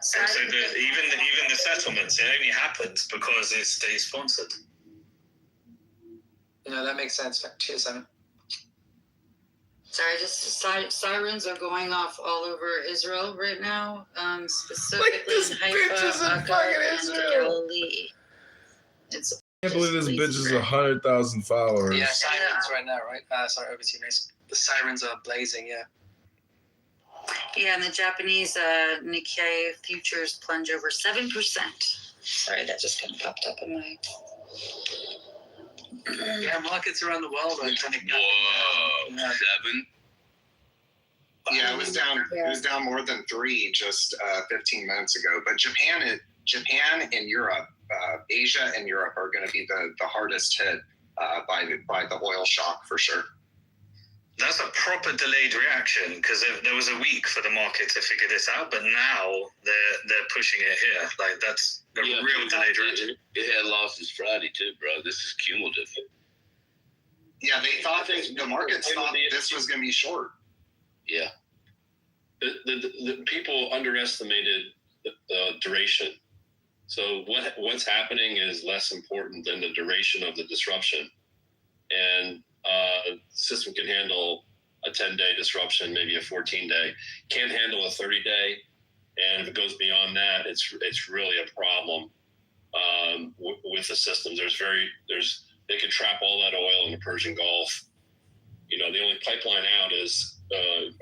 So even the settlements, it only happens because it's state sponsored. No, that makes sense. Cheers, Simon. Sorry, just sirens are going off all over Israel right now, specifically in Haifa, and Galilee. I can't believe this bitch is 100,000 followers. Yeah, sirens right now, right? Sorry, over to you, Mace. The sirens are blazing, yeah. Yeah, and the Japanese Nikkei futures plunge over 7%. Sorry, that just kind of popped up in my... Yeah, markets around the world are kind of... Whoa, 7? Yeah, it was down. It was down more than 3 just 15 minutes ago. But Japan and Europe, Asia and Europe are going to be the hardest hit by the oil shock for sure. That's a proper delayed reaction because there was a week for the market to figure this out, but now they're pushing it here. Like that's a real delayed reaction. It had losses Friday too, bro. This is cumulative. Yeah, the markets thought this was going to be short. Yeah. The people underestimated the duration. So what's happening is less important than the duration of the disruption. And the system can handle a 10-day disruption, maybe a 14-day. Can't handle a 30-day. And if it goes beyond that, it's really a problem with the system. They can trap all that oil in the Persian Gulf. You know, the only pipeline out is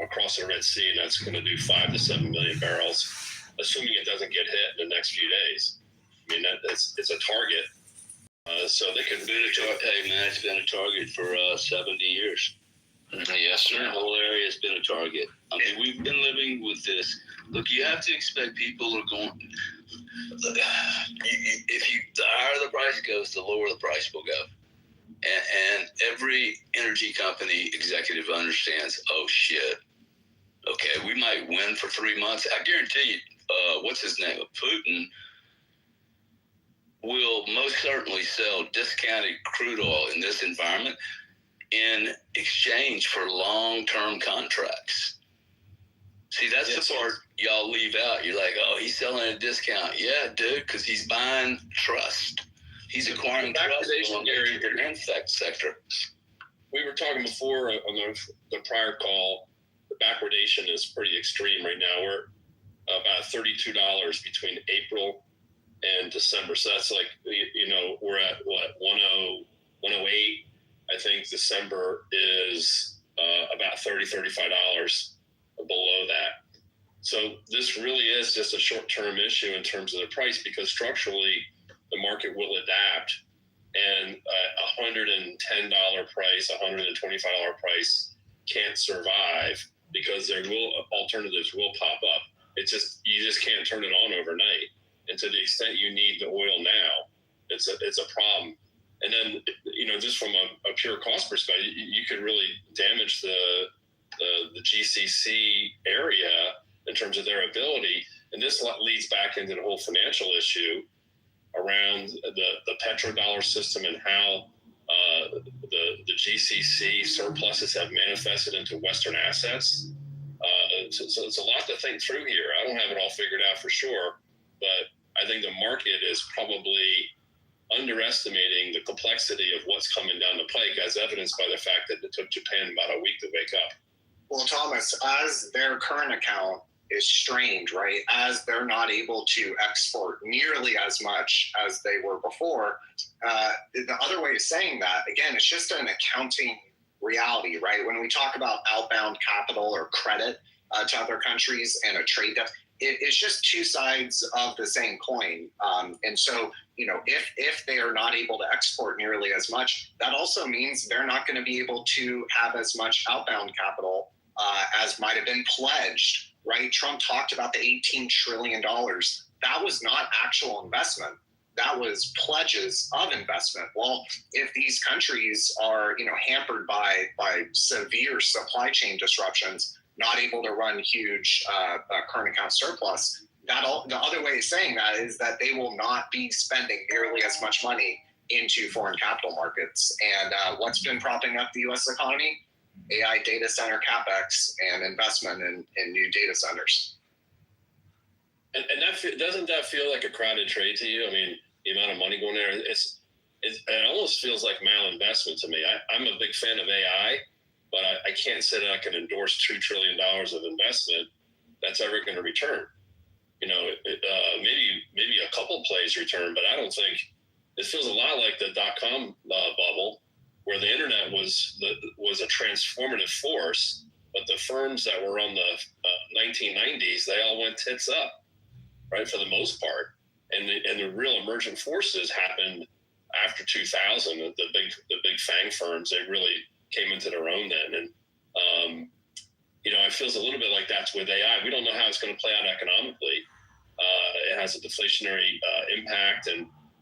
across the Red Sea, and that's going to do 5 to 7 million barrels, assuming it doesn't get hit in the next few days. I mean, it's a target. So they can do it. Hey, man, it's been a target for 70 years. Yes, sir. The whole area has been a target. I mean, we've been living with this. Look, you have to expect people are going. Look, the higher the price goes, the lower the price will go. And every energy company executive understands, oh, shit. Okay, we might win for 3 months. I guarantee you, what's his name? Putin will most certainly sell discounted crude oil in this environment in exchange for long-term contracts. See, that's the part y'all leave out. You're like, oh, he's selling at a discount. Yeah, dude, because he's buying trust. He's acquiring trust in the demand sector. We were talking before on the prior call, the backwardation is pretty extreme right now. We're about $32 between April and December. So that's like, you know, we're at what, 108. I think December is about $35 below that. So this really is just a short-term issue in terms of the price, because structurally the market will adapt, and a $110 price, $125 price can't survive because alternatives will pop up. You just can't turn it on overnight. And to the extent you need the oil now, it's a problem. And then, you know, just from a pure cost perspective, you could really damage the GCC area in terms of their ability. And this leads back into the whole financial issue around the petrodollar system and how the GCC surpluses have manifested into Western assets. So it's a lot to think through here. I don't have it all figured out for sure, but I think the market is probably underestimating the complexity of what's coming down the pike, as evidenced by the fact that it took Japan about a week to wake up. Well, Thomas, as their current account is strained, right, as they're not able to export nearly as much as they were before, the other way of saying that, again, it's just an accounting reality, right? When we talk about outbound capital or credit to other countries and a trade deficit, it's just two sides of the same coin. And so, you know, if they are not able to export nearly as much, that also means they're not going to be able to have as much outbound capital as might have been pledged, right? Trump talked about the $18 trillion. That was not actual investment. That was pledges of investment. Well, if these countries are, you know, hampered by severe supply chain disruptions, not able to run huge current account surplus, the other way of saying that is that they will not be spending nearly as much money into foreign capital markets. And what's been propping up the U.S. economy? AI data center capex and investment in new data centers. And doesn't that feel like a crowded trade to you? I mean, the amount of money going there, it almost feels like malinvestment to me. I'm a big fan of AI, but I can't say that I can endorse $2 trillion of investment that's ever going to return. Maybe a couple plays return, but I don't think it feels a lot like the .com bubble, where the internet was a transformative force, but the firms that were on the 1990s, they all went tits up, right, for the most part, and the real emergent forces happened after 2000. The big FANG firms, they really came into their own then, and it feels a little bit like that's with AI. We don't know how it's going to play out economically. It has a deflationary impact,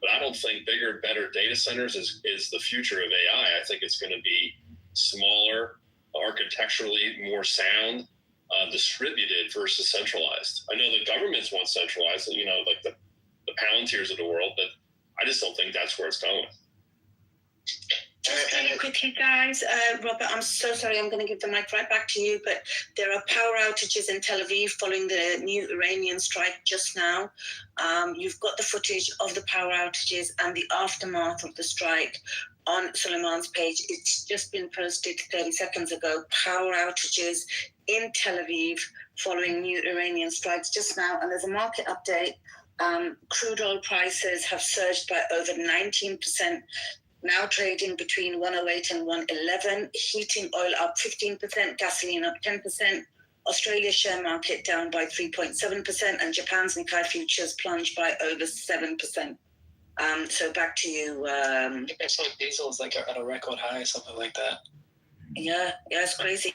but I don't think bigger, better data centers is the future of AI. I think it's going to be smaller, architecturally more sound, distributed versus centralized. I know the governments want centralized, like the Palantirs of the world, but I just don't think that's where it's going. Just very quickly, guys. Robert, I'm so sorry. I'm going to give the mic right back to you, but there are power outages in Tel Aviv following the new Iranian strike just now. You've got the footage of the power outages and the aftermath of the strike on Suleiman's page. It's just been posted 30 seconds ago. Power outages in Tel Aviv following new Iranian strikes just now. And there's a market update. Crude oil prices have surged by over 19%. Now trading between 108 and 111, heating oil up 15%, gasoline up 10%, Australia's share market down by 3.7%, and Japan's Nikkei futures plunged by over 7%. So back to you. I think I saw diesel is like at a record high or something like that. Yeah, it's crazy.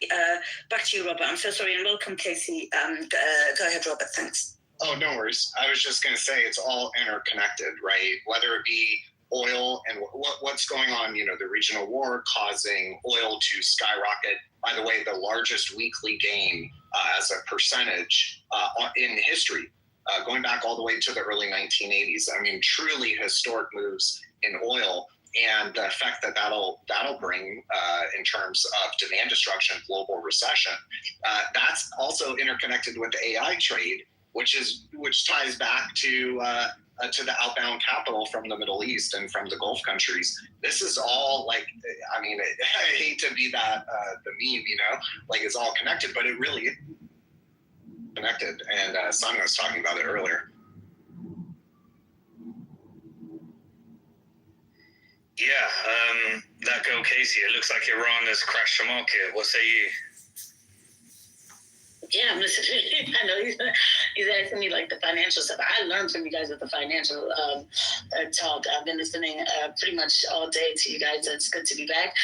Back to you, Robert. I'm so sorry, and welcome, Casey. Go ahead, Robert. Thanks. Oh, no worries. I was just going to say it's all interconnected, right? Whether it be oil and what's going on, the regional war causing oil to skyrocket. By the way, the largest weekly gain as a percentage in history, going back all the way to the early 1980s. I mean, truly historic moves in oil, and the effect that'll bring in terms of demand destruction, global recession. That's also interconnected with the AI trade, which ties back to the outbound capital from the Middle East and from the Gulf countries. This is all I hate to be that the meme, like it's all connected, but it really is connected. And Simon was talking about it earlier. Yeah, that girl Casey, it looks like Iran has crashed the market. What say you? Yeah, I'm listening. I know he's asking me like the financial stuff. I learned from you guys with the financial talk. I've been listening pretty much all day to you guys. It's good to be back.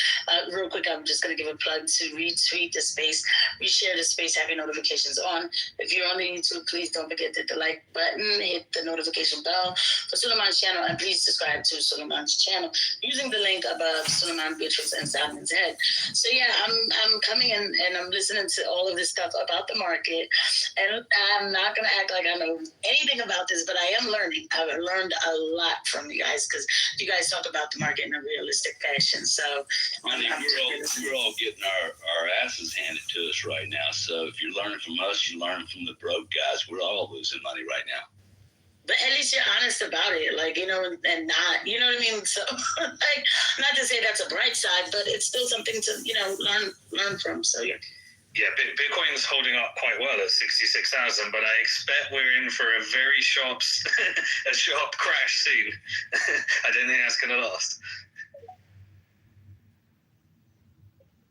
Real quick, I'm just going to give a plug to retweet the space, reshare the space, have your notifications on. If you're on the YouTube, please don't forget to hit the like button, hit the notification bell for Suleiman's channel, and please subscribe to Suleiman's channel using the link above Suleiman, Beatrice, and Simon's head. So yeah, I'm coming in and I'm listening to all of this stuff about the market, and I'm not going to act like I know anything about this, but I am learning. I've learned a lot from you guys because you guys talk about the market in a realistic fashion. So we're all getting our asses handed to us right now. So if you're learning from us, you're learning from the broke guys. We're all losing money right now. But at least you're honest about it, and not, you know what I mean? So, not to say that's a bright side, but it's still something to, learn from. So, yeah. Yeah, Bitcoin's holding up quite well at 66,000, but I expect we're in for a very sharp crash soon. I don't think that's going to last.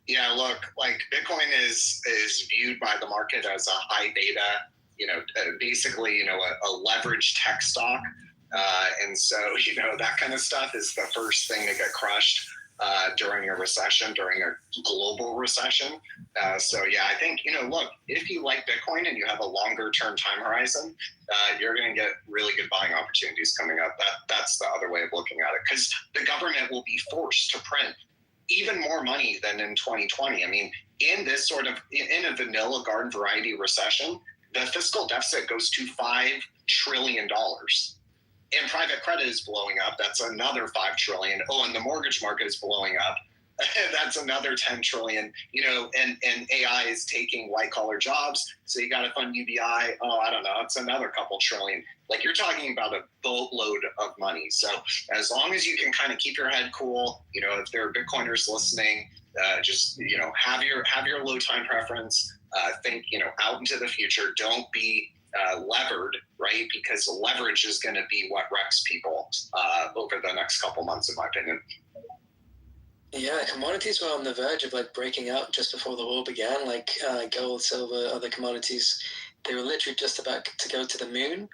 Yeah, look, Bitcoin is viewed by the market as a high beta, basically, a leveraged tech stock. And so, that kind of stuff is the first thing to get crushed during a recession, during a global recession. So yeah, I think, look, if you like Bitcoin and you have a longer term time horizon, you're going to get really good buying opportunities coming up. That's the other way of looking at it, because the government will be forced to print even more money than in 2020. I mean, in this in a vanilla garden variety recession, the fiscal deficit goes to $5 trillion. And private credit is blowing up. That's another $5 trillion. Oh, and the mortgage market is blowing up. That's another 10 trillion, and AI is taking white collar jobs. So you got to fund UBI. Oh, I don't know. It's another couple trillion. Like, you're talking about a boatload of money. So as long as you can kind of keep your head cool, if there are Bitcoiners listening, just, have your low time preference, think, out into the future. Don't be levered, right? Because leverage is going to be what wrecks people over the next couple months, in my opinion. Yeah, commodities were on the verge of like breaking out just before the war began, like gold, silver, other commodities. They were literally just about to go to the moon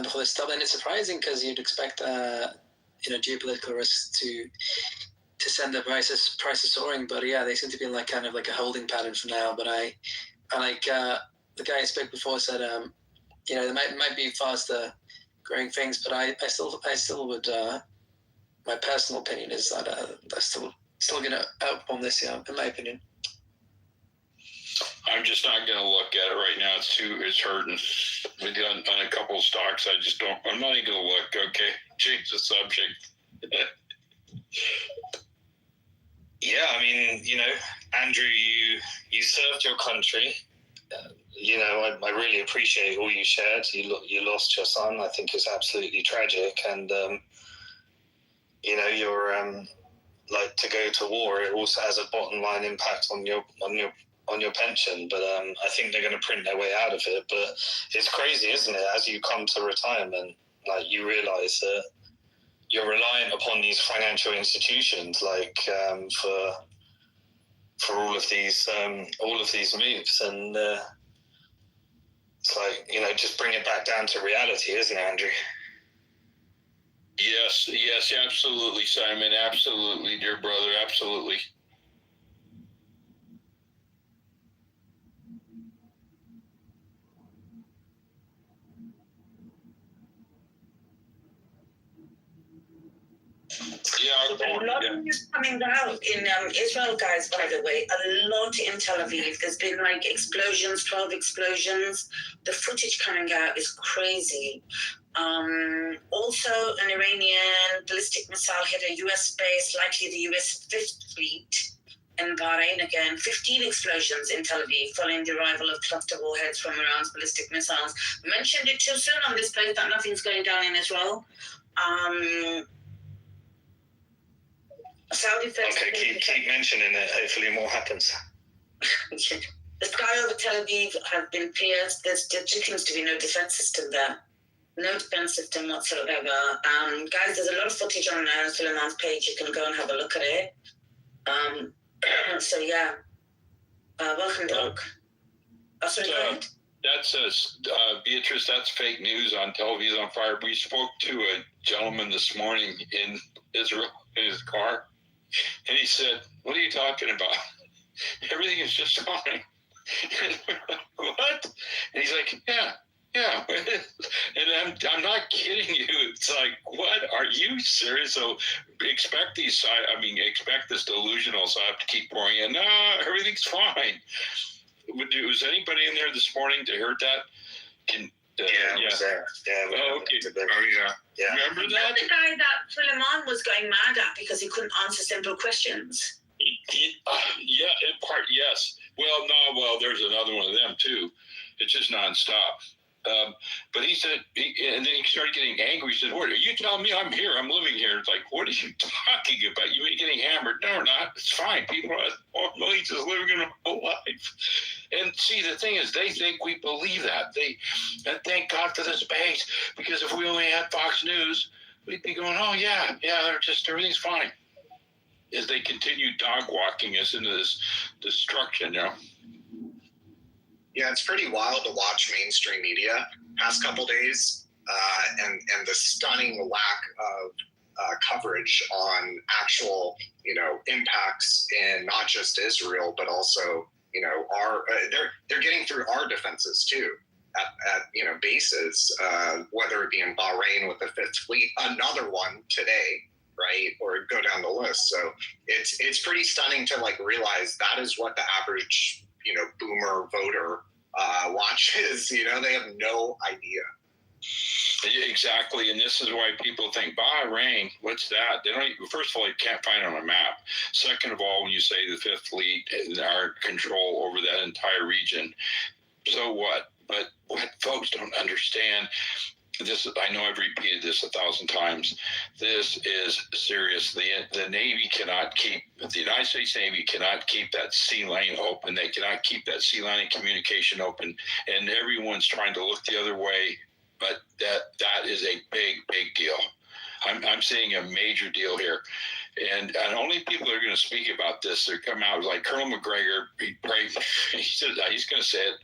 before they stopped. And it's surprising because you'd expect, geopolitical risks to send the prices soaring. But yeah, they seem to be in like kind of like a holding pattern for now. But I like the guy who spoke before said, there might be faster growing things, but I still would. My personal opinion is that they're still going to outperform this year, in my opinion. I'm just not going to look at it right now. It's hurting. On a couple of stocks, I'm not even going to look. Okay, change the subject. Yeah, I mean, Andrew, you served your country. I really appreciate all you shared. You lost your son. I think it's absolutely tragic, and you're like, to go to war, it also has a bottom line impact on your pension. But I think they're going to print their way out of it. But it's crazy, isn't it? As you come to retirement, like, you realize that you're reliant upon these financial institutions, like for all of these moves, and it's like, just bring it back down to reality, isn't it, Andrew? Yes, absolutely, Simon. Absolutely, dear brother. Absolutely. A lot of news coming out in Israel, guys, by the way. A lot in Tel Aviv. There's been like explosions, 12 explosions. The footage coming out is crazy. Also, an Iranian ballistic missile hit a U.S. base, likely the U.S. Fifth Fleet in Bahrain again. 15 explosions in Tel Aviv following the arrival of cluster warheads from Iran's ballistic missiles. Mentioned it too soon on this place that nothing's going down in Israel. Saudi first. Okay, keep mentioning it. Hopefully more happens. The sky over Tel Aviv has been cleared. There seems to be no defense system there. No defense system whatsoever. Guys, there's a lot of footage on Suleiman's page. You can go and have a look at it. So yeah. Welcome, Doc. That says, Beatrice, that's fake news on television on fire. We spoke to a gentleman this morning in Israel in his car, and he said, "What are you talking about? Everything is just fine." What? And he's like, yeah. And I'm not kidding you. It's like, what? Are you serious? So expect this delusional, so I have to keep pouring in. No, everything's fine. Was anybody in there this morning to hear that? I was there. Yeah. Oh, okay. Yeah. Remember that? The guy that Suleiman was going mad at because he couldn't answer simple questions. Yeah, in part, yes. Well, there's another one of them too. It's just nonstop. But he said, and then he started getting angry. He said, "What are you telling me? I'm here. I'm living here." It's like, what are you talking about? You ain't getting hammered. No, we're not. It's fine. People are millions just living a normal life. And see, the thing is, they think we believe that. And thank God for this base, because if we only had Fox News, we'd be going, "Oh yeah, everything's fine." As they continue dog walking us into this destruction, Yeah, it's pretty wild to watch mainstream media past couple days, and the stunning lack of coverage on actual, impacts in not just Israel, but also, our they're getting through our defenses too at bases, whether it be in Bahrain with the Fifth Fleet, another one today, right, or go down the list. So it's pretty stunning to like realize that is what the average boomer voter watches. They have no idea. Exactly, and this is why people think Bahrain. What's that? They don't. First of all, you can't find it on a map. Second of all, when you say the Fifth Fleet and our control over that entire region, so what? But what folks don't understand. This, I know I've repeated this 1,000 times. This is serious. The Navy cannot keep, the United States Navy cannot keep that sea lane open. They cannot keep that sea line and communication open. And everyone's trying to look the other way. But that is a big deal. I'm seeing a major deal here. And only people that are going to speak about this are come out like Colonel McGregor. He said he's going to say it.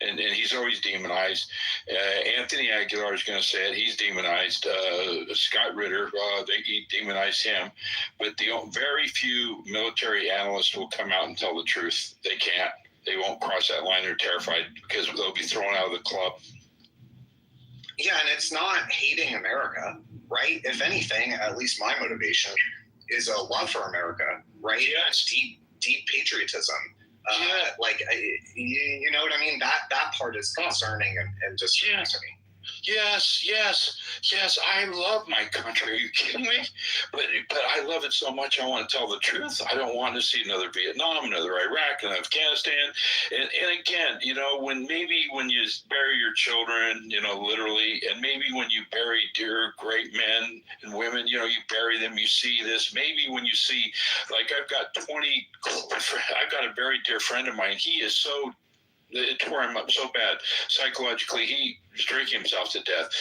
And he's always demonized. Anthony Aguilar is going to say it. He's demonized. Scott Ritter, he demonized him. But the very few military analysts will come out and tell the truth. They can't. They won't cross that line. They're terrified because they'll be thrown out of the club. Yeah, and it's not hating America, right? If anything, at least my motivation is a love for America, right? Yes. Deep patriotism. Yeah. You know what I mean? That part is concerning and disturbing to me. Yes. I love my country. Are you kidding me? But I love it so much. I want to tell the truth. I don't want to see another Vietnam, another Iraq, and Afghanistan. And again, when you bury your children, literally, and maybe when you bury dear great men and women, you bury them, you see this. Maybe when you see, like I've got a very dear friend of mine. He is so. It tore him up so bad psychologically. He was drinking himself to death,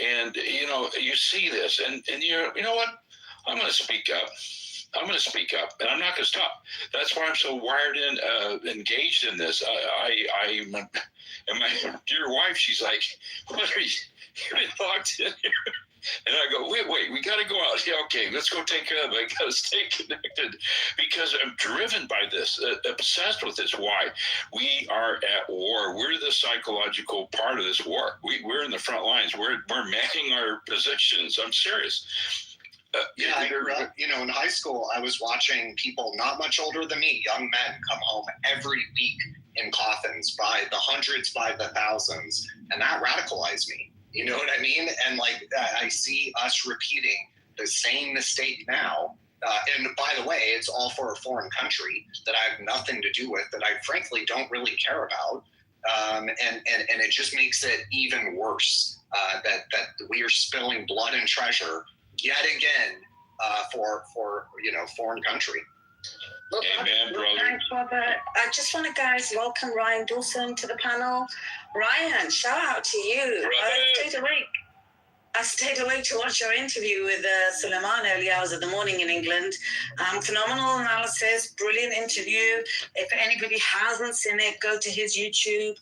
and you see this, and you know what? I'm going to speak up. And I'm not going to stop. That's why I'm so wired in, engaged in this. And my dear wife, she's like, "What are you? You've been locked in here." And I go, wait, we got to go out. Yeah, okay, let's go take care of it. I got to stay connected because I'm driven by this, obsessed with this. Why? We are at war. We're the psychological part of this war. We're in the front lines. We're manning our positions. I'm serious. I grew up, in high school, I was watching people not much older than me, young men, come home every week in coffins by the hundreds, by the thousands, and that radicalized me. You know what I mean? And I see us repeating the same mistake now. And by the way, it's all for a foreign country that I have nothing to do with, that I frankly don't really care about. And it just makes it even worse that we are spilling blood and treasure yet again for foreign country. Amen, brother. Thanks, Robert. I just want to, guys, welcome Ryan Dawson to the panel. Ryan, shout out to you. I stayed awake to watch your interview with Suleiman early hours of the morning in England. Phenomenal analysis, brilliant interview. If anybody hasn't seen it, go to his YouTube.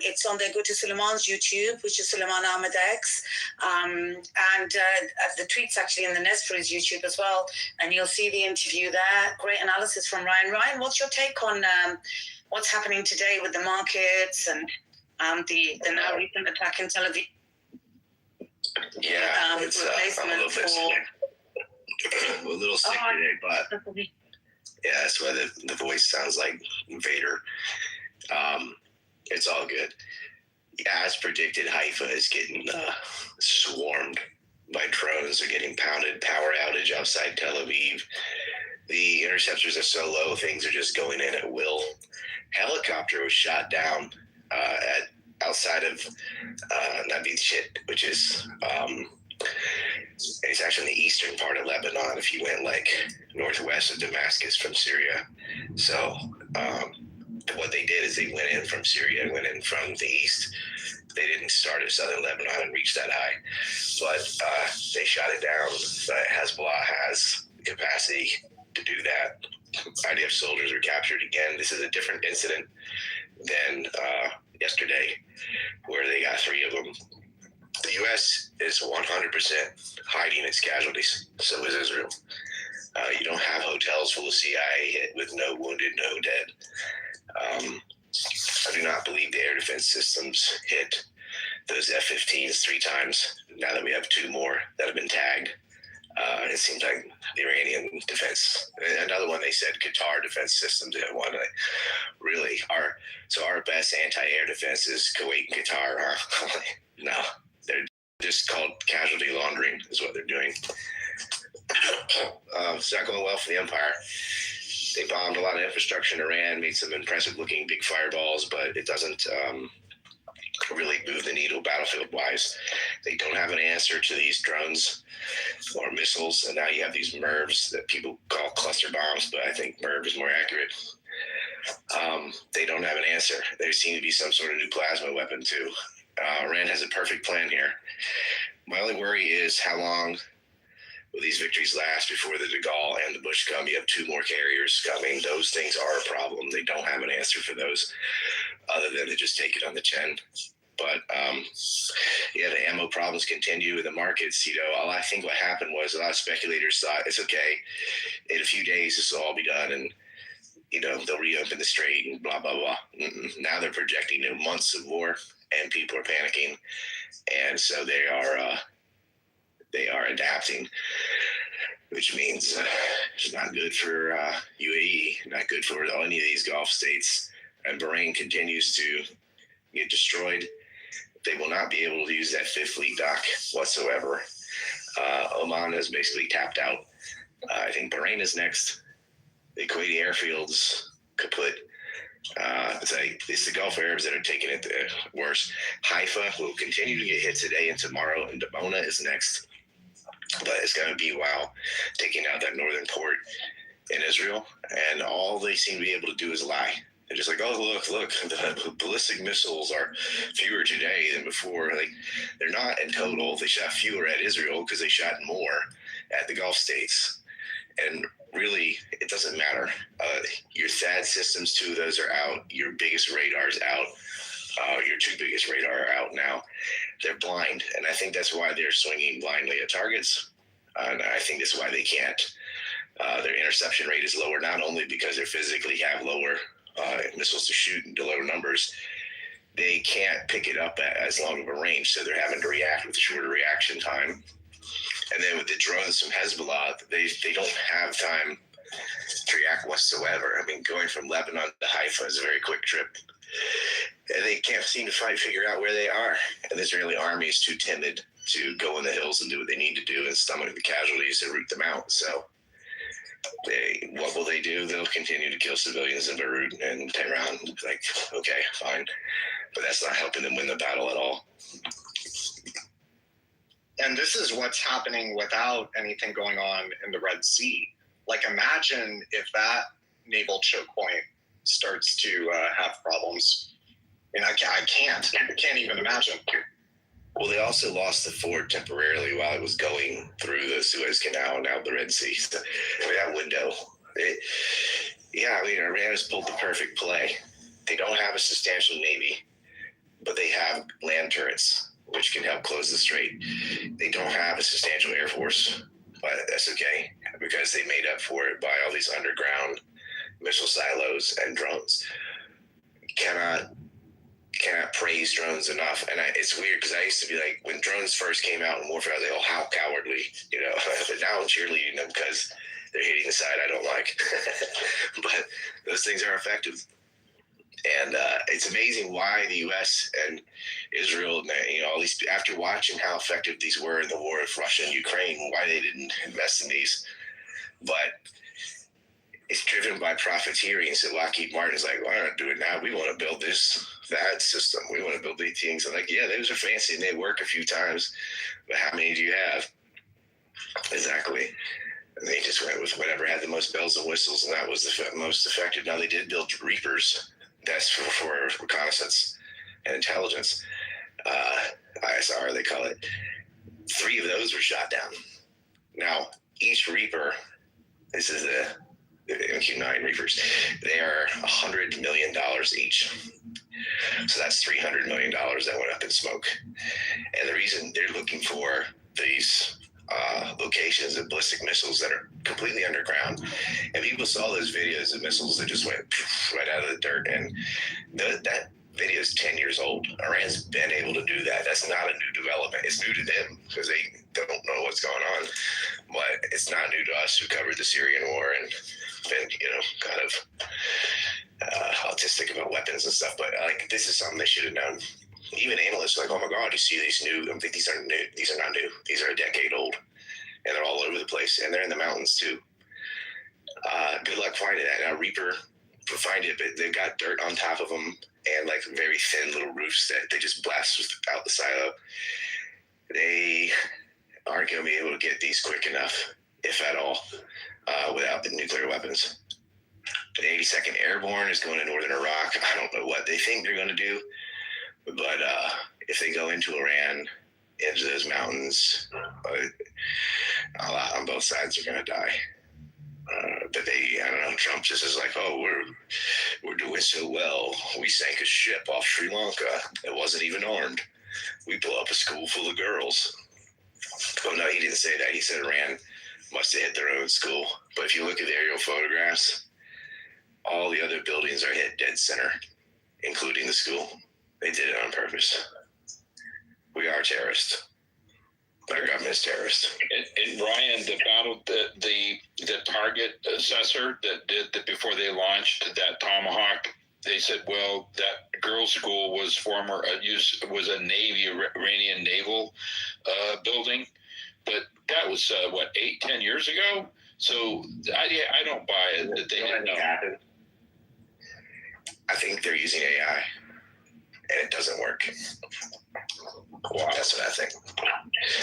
It's on there. Go to Suleiman's YouTube, which is Suleiman Ahmed X. And the tweet's actually in the nest for his YouTube as well. And you'll see the interview there. Great analysis from Ryan. Ryan, what's your take on what's happening today with the markets and the now recent attack in Tel Aviv? Yeah, it's I'm a little bit sick. A little sick today, but yeah, that's why the voice sounds like Vader. It's all good. Yeah, as predicted, Haifa is getting swarmed by drones. They're getting pounded. Power outage outside Tel Aviv. The interceptors are so low, things are just going in at will. Helicopter was shot down outside of Navid Shit, which is it's actually in the eastern part of Lebanon if you went northwest of Damascus from Syria. So what they did is they went in from Syria, went in from the east. They didn't start at southern Lebanon and reach that high, but they shot it down. Hezbollah has capacity to do that. IDF soldiers were captured again. This is a different incident than yesterday, where they got 3 of them. The U.S. is 100% hiding its casualties. So is Israel. You don't have hotels full of CIA hit with no wounded, no dead. I do not believe the air defense systems hit those F-15s 3 times. Now that we have 2 more that have been tagged, it seems like the Iranian defense. Another one, they said Qatar defense systems hit one. Really, our best anti-air defense is Kuwait and Qatar. Huh? No, they're just called casualty laundering is what they're doing. It's not going well for the empire. They bombed a lot of infrastructure in Iran, made some impressive looking big fireballs, but it doesn't really move the needle battlefield wise. They don't have an answer to these drones or missiles, and now you have these MIRVs that people call cluster bombs, but I think MIRV is more accurate. They don't have an answer. There seem to be some sort of new plasma weapon too. Iran has a perfect plan here. My only worry is how long will these victories last before the De Gaulle and the Bush come? You have 2 more carriers coming. Those things are a problem. They don't have an answer for those other than to just take it on the chin. But yeah, the ammo problems continue in the markets. You know, I think what happened was a lot of speculators thought it's okay. In a few days, this will all be done, and you know they'll reopen the strait and blah blah blah. Now they're projecting months of war, and people are panicking, and so they are adapting, which means it's not good for UAE, not good for any of these Gulf states, and Bahrain continues to get destroyed. They will not be able to use that 5th Fleet dock whatsoever. Oman has basically tapped out. I think Bahrain is next. The Kuwaiti airfield's kaput. It's the Gulf Arabs that are taking it worse. Haifa will continue to get hit today and tomorrow, and Dimona is next. But it's going to be a while taking out that northern port in Israel, and all they seem to be able to do is lie. They're just like, oh, look, the ballistic missiles are fewer today than before. Like, they're not in total. They shot fewer at Israel because they shot more at the Gulf states. And really, it doesn't matter. Your THAAD systems, 2 of those are out. Your biggest radar's out. Your 2 biggest radar are out now. They're blind, and I think that's why they're swinging blindly at targets. And I think that's why they can't. Their interception rate is lower, not only because they physically have lower missiles to shoot into lower numbers, they can't pick it up at as long of a range, so they're having to react with a shorter reaction time. And then with the drones from Hezbollah, they don't have time to react whatsoever. I mean, going from Lebanon to Haifa is a very quick trip. And they can't seem to figure out where they are. And the Israeli army is too timid to go in the hills and do what they need to do and stomach the casualties and root them out. So what will they do? They'll continue to kill civilians in Beirut and Tehran. Like, okay, fine. But that's not helping them win the battle at all. And this is what's happening without anything going on in the Red Sea. Like, imagine if that naval choke point starts to have problems. I mean, I can't even imagine. Well, they also lost the fort temporarily while it was going through the Suez Canal and out the Red Sea. So, that window. Iran has pulled the perfect play. They don't have a substantial navy, but they have land turrets, which can help close the strait. They don't have a substantial air force, but that's okay because they made up for it by all these underground missile silos and drones. Cannot praise drones enough. And it's weird because I used to be like, when drones first came out in warfare, I was like, oh, how cowardly, but now I'm cheerleading them because they're hitting the side I don't like. But those things are effective. And it's amazing why the U.S. and Israel, at least after watching how effective these were in the war of Russia and Ukraine, why they didn't invest in these. But it's driven by profiteering. So Lockheed Martin's like, why not do it now? We want to build this THAAD system. We want to build these things. I'm like, yeah, those are fancy and they work a few times. But how many do you have? Exactly. And they just went with whatever had the most bells and whistles, and that was the most effective. Now, they did build Reapers. That's for reconnaissance and intelligence. ISR, they call it. 3 of those were shot down. Now, each Reaper, this is the MQ-9 Reapers, they are $100 million each. So that's $300 million that went up in smoke. And the reason they're looking for these locations of ballistic missiles that are completely underground, and people saw those videos of missiles that just went right out of the dirt, and that video is 10 years old. Iran's been able to do that. That's not a new development. It's new to them because they don't know what's going on, but it's not new to us who covered the Syrian war and been kind of autistic about weapons and stuff. But this is something they should have known. even analysts are like, oh my God, you see these new, I think these are new. These are not new. These are a decade old, and they're all over the place, and they're in the mountains too. Good luck finding that. Now Reaper will find it, but they've got dirt on top of them and like very thin little roofs that they just blast out the side of. They aren't going to be able to get these quick enough, if at all, without the nuclear weapons. The 82nd Airborne is going to northern Iraq. I don't know what they think they're going to do, but if they go into Iran, into those mountains, a lot on both sides are going to die. But I don't know, Trump just is like, oh, we're doing so well. We sank a ship off Sri Lanka. It wasn't even armed. We blew up a school full of girls. Oh, no, he didn't say that. He said Iran must have hit their own school. But if you look at the aerial photographs, all the other buildings are hit dead center, including the school. They did it on purpose. We are terrorists. Our government's terrorist. And Ryan, the target assessor that did that before they launched that Tomahawk, they said, well, that girls' school was was a Navy, Iranian naval building, but that was 8-10 years ago. So I don't buy it that they didn't know. I think they're using AI, and it doesn't work. Wow. That's what I think.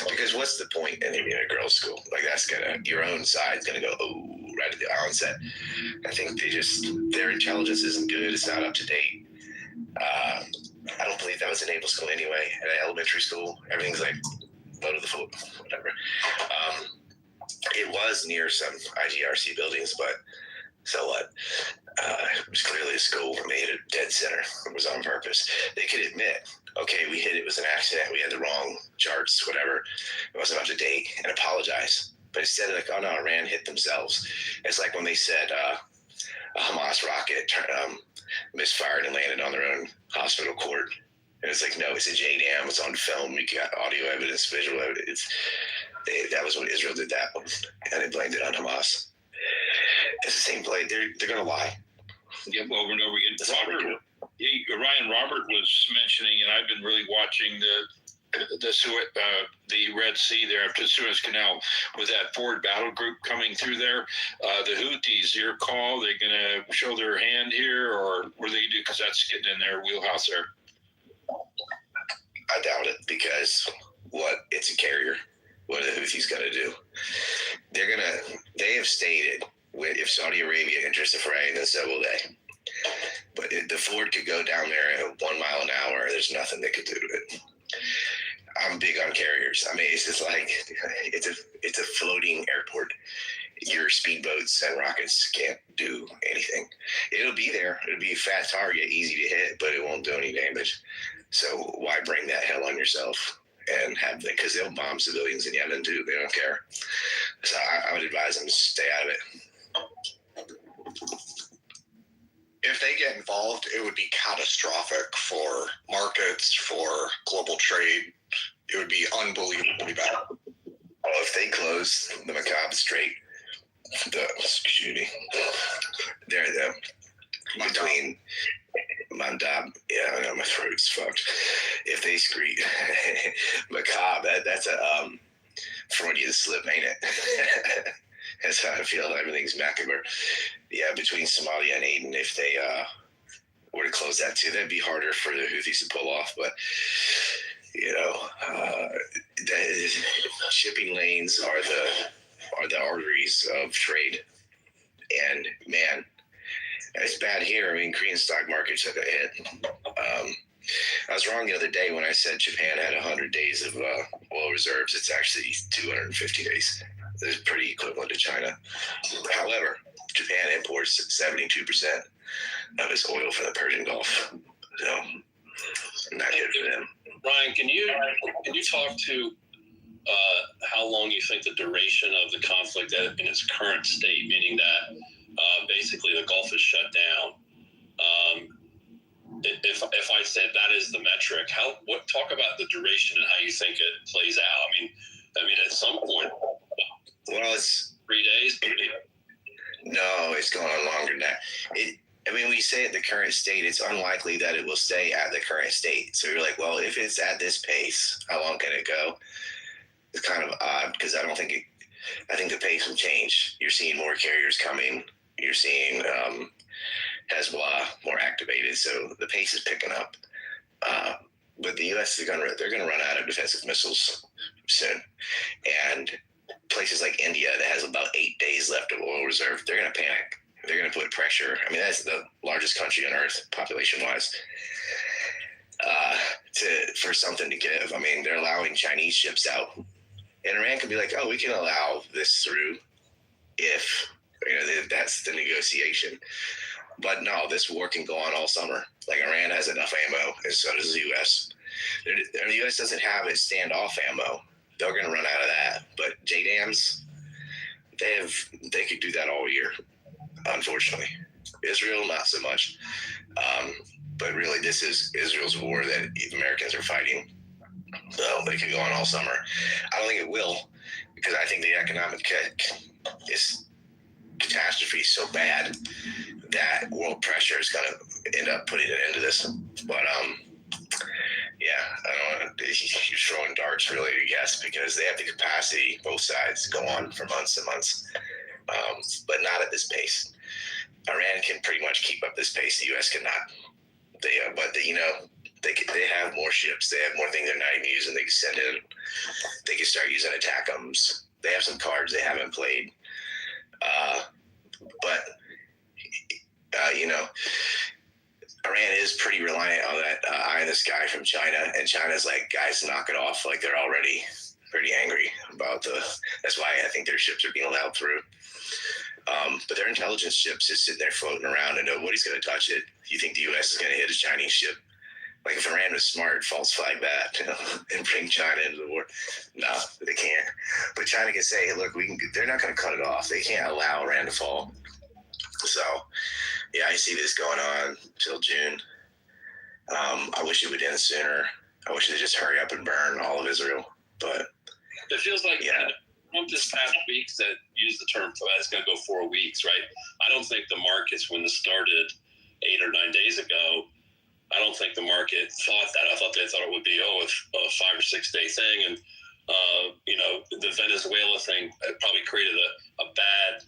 Because what's the point in a girls' school? Like, that's your own side's gonna go, oh, right at the onset. I think their intelligence isn't good. It's not up to date. I don't believe that was a naval school anyway. At an elementary school, everything's like low to the floor, whatever. It was near some IGRC buildings, but so what? It was clearly a school made it dead center. It was on purpose. They could admit, okay, we hit it was an accident. We had the wrong charts, whatever. It wasn't up to date, and apologize. But instead of like, oh no, Iran hit themselves. It's like when they said a Hamas rocket misfired and landed on their own hospital court. And it's like, no, it's a JDAM. It's on film. We got audio evidence, visual evidence. That was when Israel did that one, and they blamed it on Hamas. It's the same play. They're going to lie. Yeah, over and over again. Ryan Robert was mentioning, and I've been really watching the Red Sea there after the Suez Canal with that forward battle group coming through there. The Houthis, your call, they're going to show their hand here, or what do they do? Because that's getting in their wheelhouse there. I doubt it, because it's a carrier. What are the Houthis going to do? They have stated, if Saudi Arabia enters the fray, then so will they. But the Ford could go down there at 1 mile an hour. There's nothing they could do to it. I'm big on carriers. I mean, it's just like it's a floating airport. Your speedboats and rockets can't do anything. It'll be there. It'll be a fat target, easy to hit, but it won't do any damage. So why bring that hell on yourself? And because they'll bomb civilians in Yemen too. They don't care. So I would advise them to stay out of it. If they get involved, it would be catastrophic for markets, for global trade. It would be unbelievably bad. Well, if they close the Macabre Strait, between Mandab, yeah, I know my throat's fucked. If they scream Macabre, that's a Freudian slip, ain't it? That's how I feel. Everything's macabre. Yeah, between Somalia and Aden, if they were to close that too, that'd be harder for the Houthis to pull off. But the shipping lanes are the arteries of trade. And man, it's bad here. I mean, Korean stock market took a hit. I was wrong the other day when I said Japan had 100 days of oil reserves. It's actually 250 days. It's pretty equivalent to China. However, Japan imports 72% of its oil from the Persian Gulf. So, not good for them. Ryan, can you talk to how long you think the duration of the conflict in its current state, meaning that basically the Gulf is shut down? If I said that is the metric, talk about the duration and how you think it plays out. I mean, at some point, well, it's 3 days. No, it's going on longer than that. I mean, we say at the current state, it's unlikely that it will stay at the current state. So you're like, well, if it's at this pace, how long can it go? It's kind of odd because I think the pace will change. You're seeing more carriers coming. You're seeing Hezbollah more activated. So the pace is picking up. But the U.S. they're gonna run out of defensive missiles soon, and places like India that has about 8 days left of oil reserve, they're gonna panic. They're gonna put pressure. I mean, that's the largest country on earth population-wise. For something to give. I mean, they're allowing Chinese ships out, and Iran could be like, "Oh, we can allow this through if that's the negotiation." But no, this war can go on all summer. Like Iran has enough ammo, and so does the U.S. The U.S. doesn't have its standoff ammo. They're going to run out of that. But JDAMs, they could do that all year. Unfortunately, Israel not so much. But really, this is Israel's war that Americans are fighting. So they could go on all summer. I don't think it will, because I think the economic catastrophe is so bad that world pressure is going to end up putting an end to this. But yeah, I don't know. You're throwing darts really, I guess, because they have the capacity, both sides, to go on for months and months, but not at this pace. Iran can pretty much keep up this pace. The U.S. cannot. They have more ships. They have more things they're not even using. They can send in. They can start using ATACMS. They have some cards they haven't played. But Iran is pretty reliant on that eye in the sky from China, and China's like, guys, knock it off. Like, they're already pretty angry about that's why I think their ships are being allowed through. But their intelligence ships is sitting there floating around, and nobody's going to touch it. You think the U.S. is going to hit a Chinese ship? Like, if Iran was smart, false flag that, and bring China into the war. No, they can't. But China can say, hey, look, they're not going to cut it off. They can't allow Iran to fall. So, yeah, I see this going on till June. I wish it would end sooner. I wish they'd just hurry up and burn all of Israel. But it feels like Trump this past week that used the term it's going to go 4 weeks, right? I don't think the markets, when this started 8 or 9 days ago, I don't think the market thought that. I thought they thought it would be a 5 or 6 day thing, and the Venezuela thing probably created a bad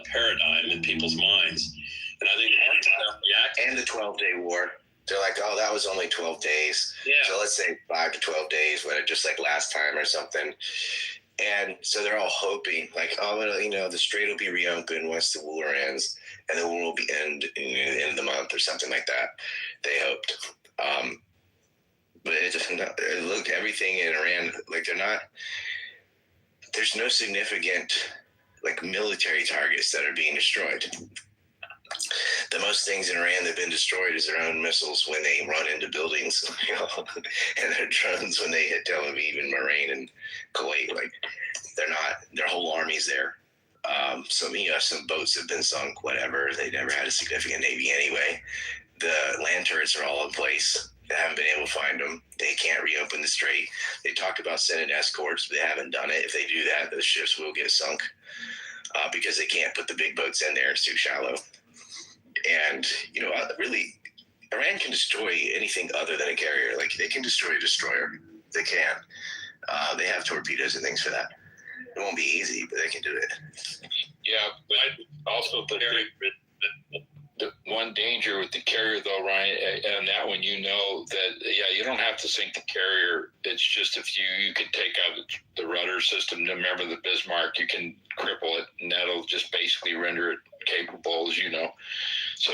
paradigm in people's minds, and I think the market reacted. And the 12-day war. They're like, oh, that was only 12 days. Yeah. So let's say 5 to 12 days, when it just like last time or something. And so they're all hoping, like, oh, well, the strait will be reopened once the war ends, and the war will be end in the end of the month or something like that. They hoped. But it looked, everything in Iran, like there's no significant, like, military targets that are being destroyed. The most things in Iran that have been destroyed is their own missiles when they run into buildings, and their drones when they hit Tel Aviv and Bahrain and Kuwait. Like, their whole army's there. Some boats have been sunk, whatever. They never had a significant navy anyway. The land turrets are all in place. They haven't been able to find them. They can't reopen the strait. They talked about sending escorts, but they haven't done it. If they do that, those ships will get sunk because they can't put the big boats in there. It's too shallow. And, really, Iran can destroy anything other than a carrier. Like, they can destroy a destroyer. They can. They have torpedoes and things for that. It won't be easy, but they can do it. Yeah, but I also think the one danger with the carrier, though, Ryan, and that one, that, you don't have to sink the carrier. It's just if you can take out the rudder system. Remember the Bismarck, you can cripple it, and that'll just basically render it capable, as you know. So,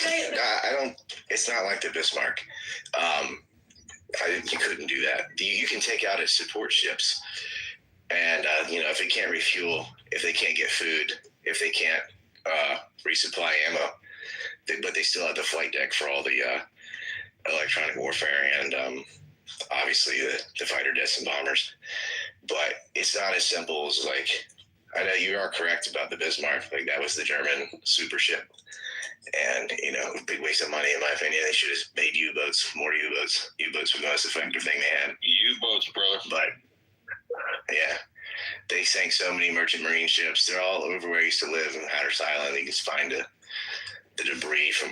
I don't, it's not like the Bismarck. You couldn't do that. You can take out its support ships, and if it can't refuel, if they can't get food, if they can't resupply ammo, but they still have the flight deck for all the electronic warfare and obviously the fighter jets and bombers. But it's not as simple as, like, I know you are correct about the Bismarck. Like, that was the German super ship. And, big waste of money, in my opinion. They should have made U-boats, more U-boats. U-boats were the most effective thing they had. U-boats, brother. But, yeah. They sank so many merchant marine ships. They're all over where I used to live in Hatteras Island. You can find the debris from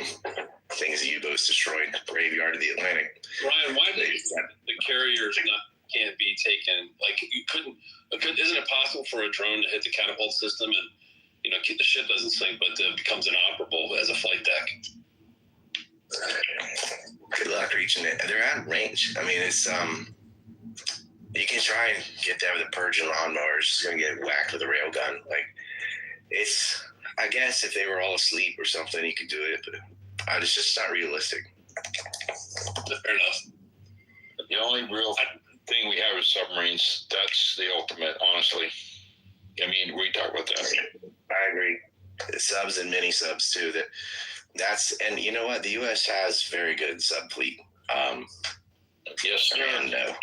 things the U-boats destroyed, the graveyard of the Atlantic. Ryan, why did the carriers can't be taken? Like, you couldn't. Isn't it possible for a drone to hit the catapult system and the ship doesn't sink, but it becomes inoperable as a flight deck? Good luck reaching it. They're out of range. I mean, it's you can try and get there with a Persian lawnmower. It's just gonna get whacked with a rail gun. Like, it's. I guess if they were all asleep or something, you could do it, but it's just not realistic. Fair enough. The only real thing we have with submarines, that's the ultimate, honestly. I mean, we talk about that. I agree. Subs and mini subs too. And you know what? The U.S. has very good sub fleet. Yes, sir. And again,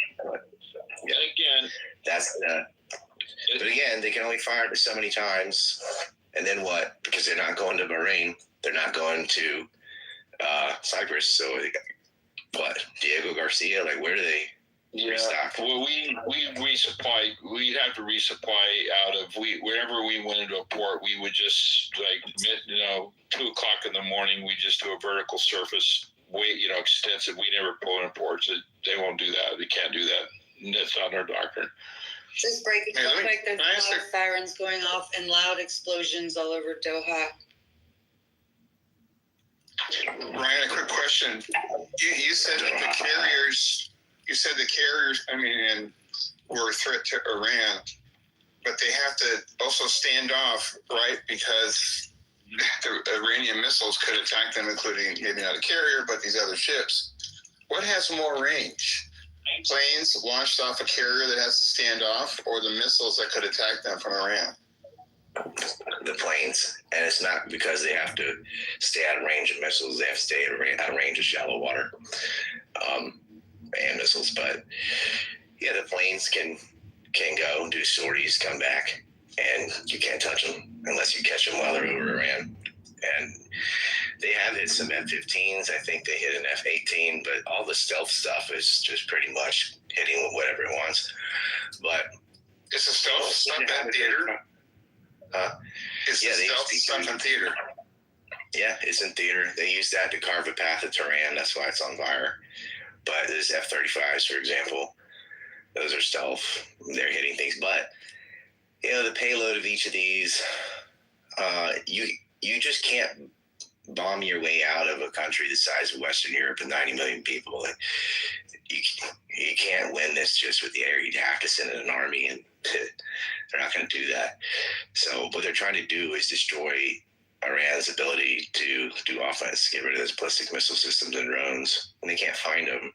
but again, they can only fire it so many times. And then what? Because they're not going to Bahrain. They're not going to Cyprus. So what? Diego Garcia? Like, where do they restock? Well, we resupply. We'd have to resupply out of wherever we went into a port. We would just 2:00 in the morning. We just do a vertical surface extensive. We never pull in ports. They won't do that. They can't do that. That's not our doctrine. Just breaking real quick. There's a lot of sirens going off and loud explosions all over Doha. Ryan, a quick question. You said that the carriers. You said the carriers. Were a threat to Iran, but they have to also stand off, right? Because the Iranian missiles could attack them, including maybe not a carrier, but these other ships. What has more range? Planes launched off a carrier that has to stand off, or the missiles that could attack them from Iran? The planes. And it's not because they have to stay out of range of missiles. They have to stay out of range of shallow water and missiles. But yeah, the planes can go do sorties, come back, and you can't touch them unless you catch them while they're over Iran. And they have hit some F-15s. I think they hit an F-18, but all the stealth stuff is just pretty much hitting whatever it wants. But is the stealth stuff in theater? Is the stealth stuff in theater? Yeah, it's in theater. They use that to carve a path of Tehran. That's why it's on fire. But there's F-35s, for example. Those are stealth. They're hitting things. But, the payload of each of these, you just can't bomb your way out of a country the size of Western Europe and 90 million people. Like, you can't win this just with the air. You'd have to send in an army, and they're not going to do that. So what they're trying to do is destroy Iran's ability to do offense, get rid of those ballistic missile systems and drones, and they can't find them.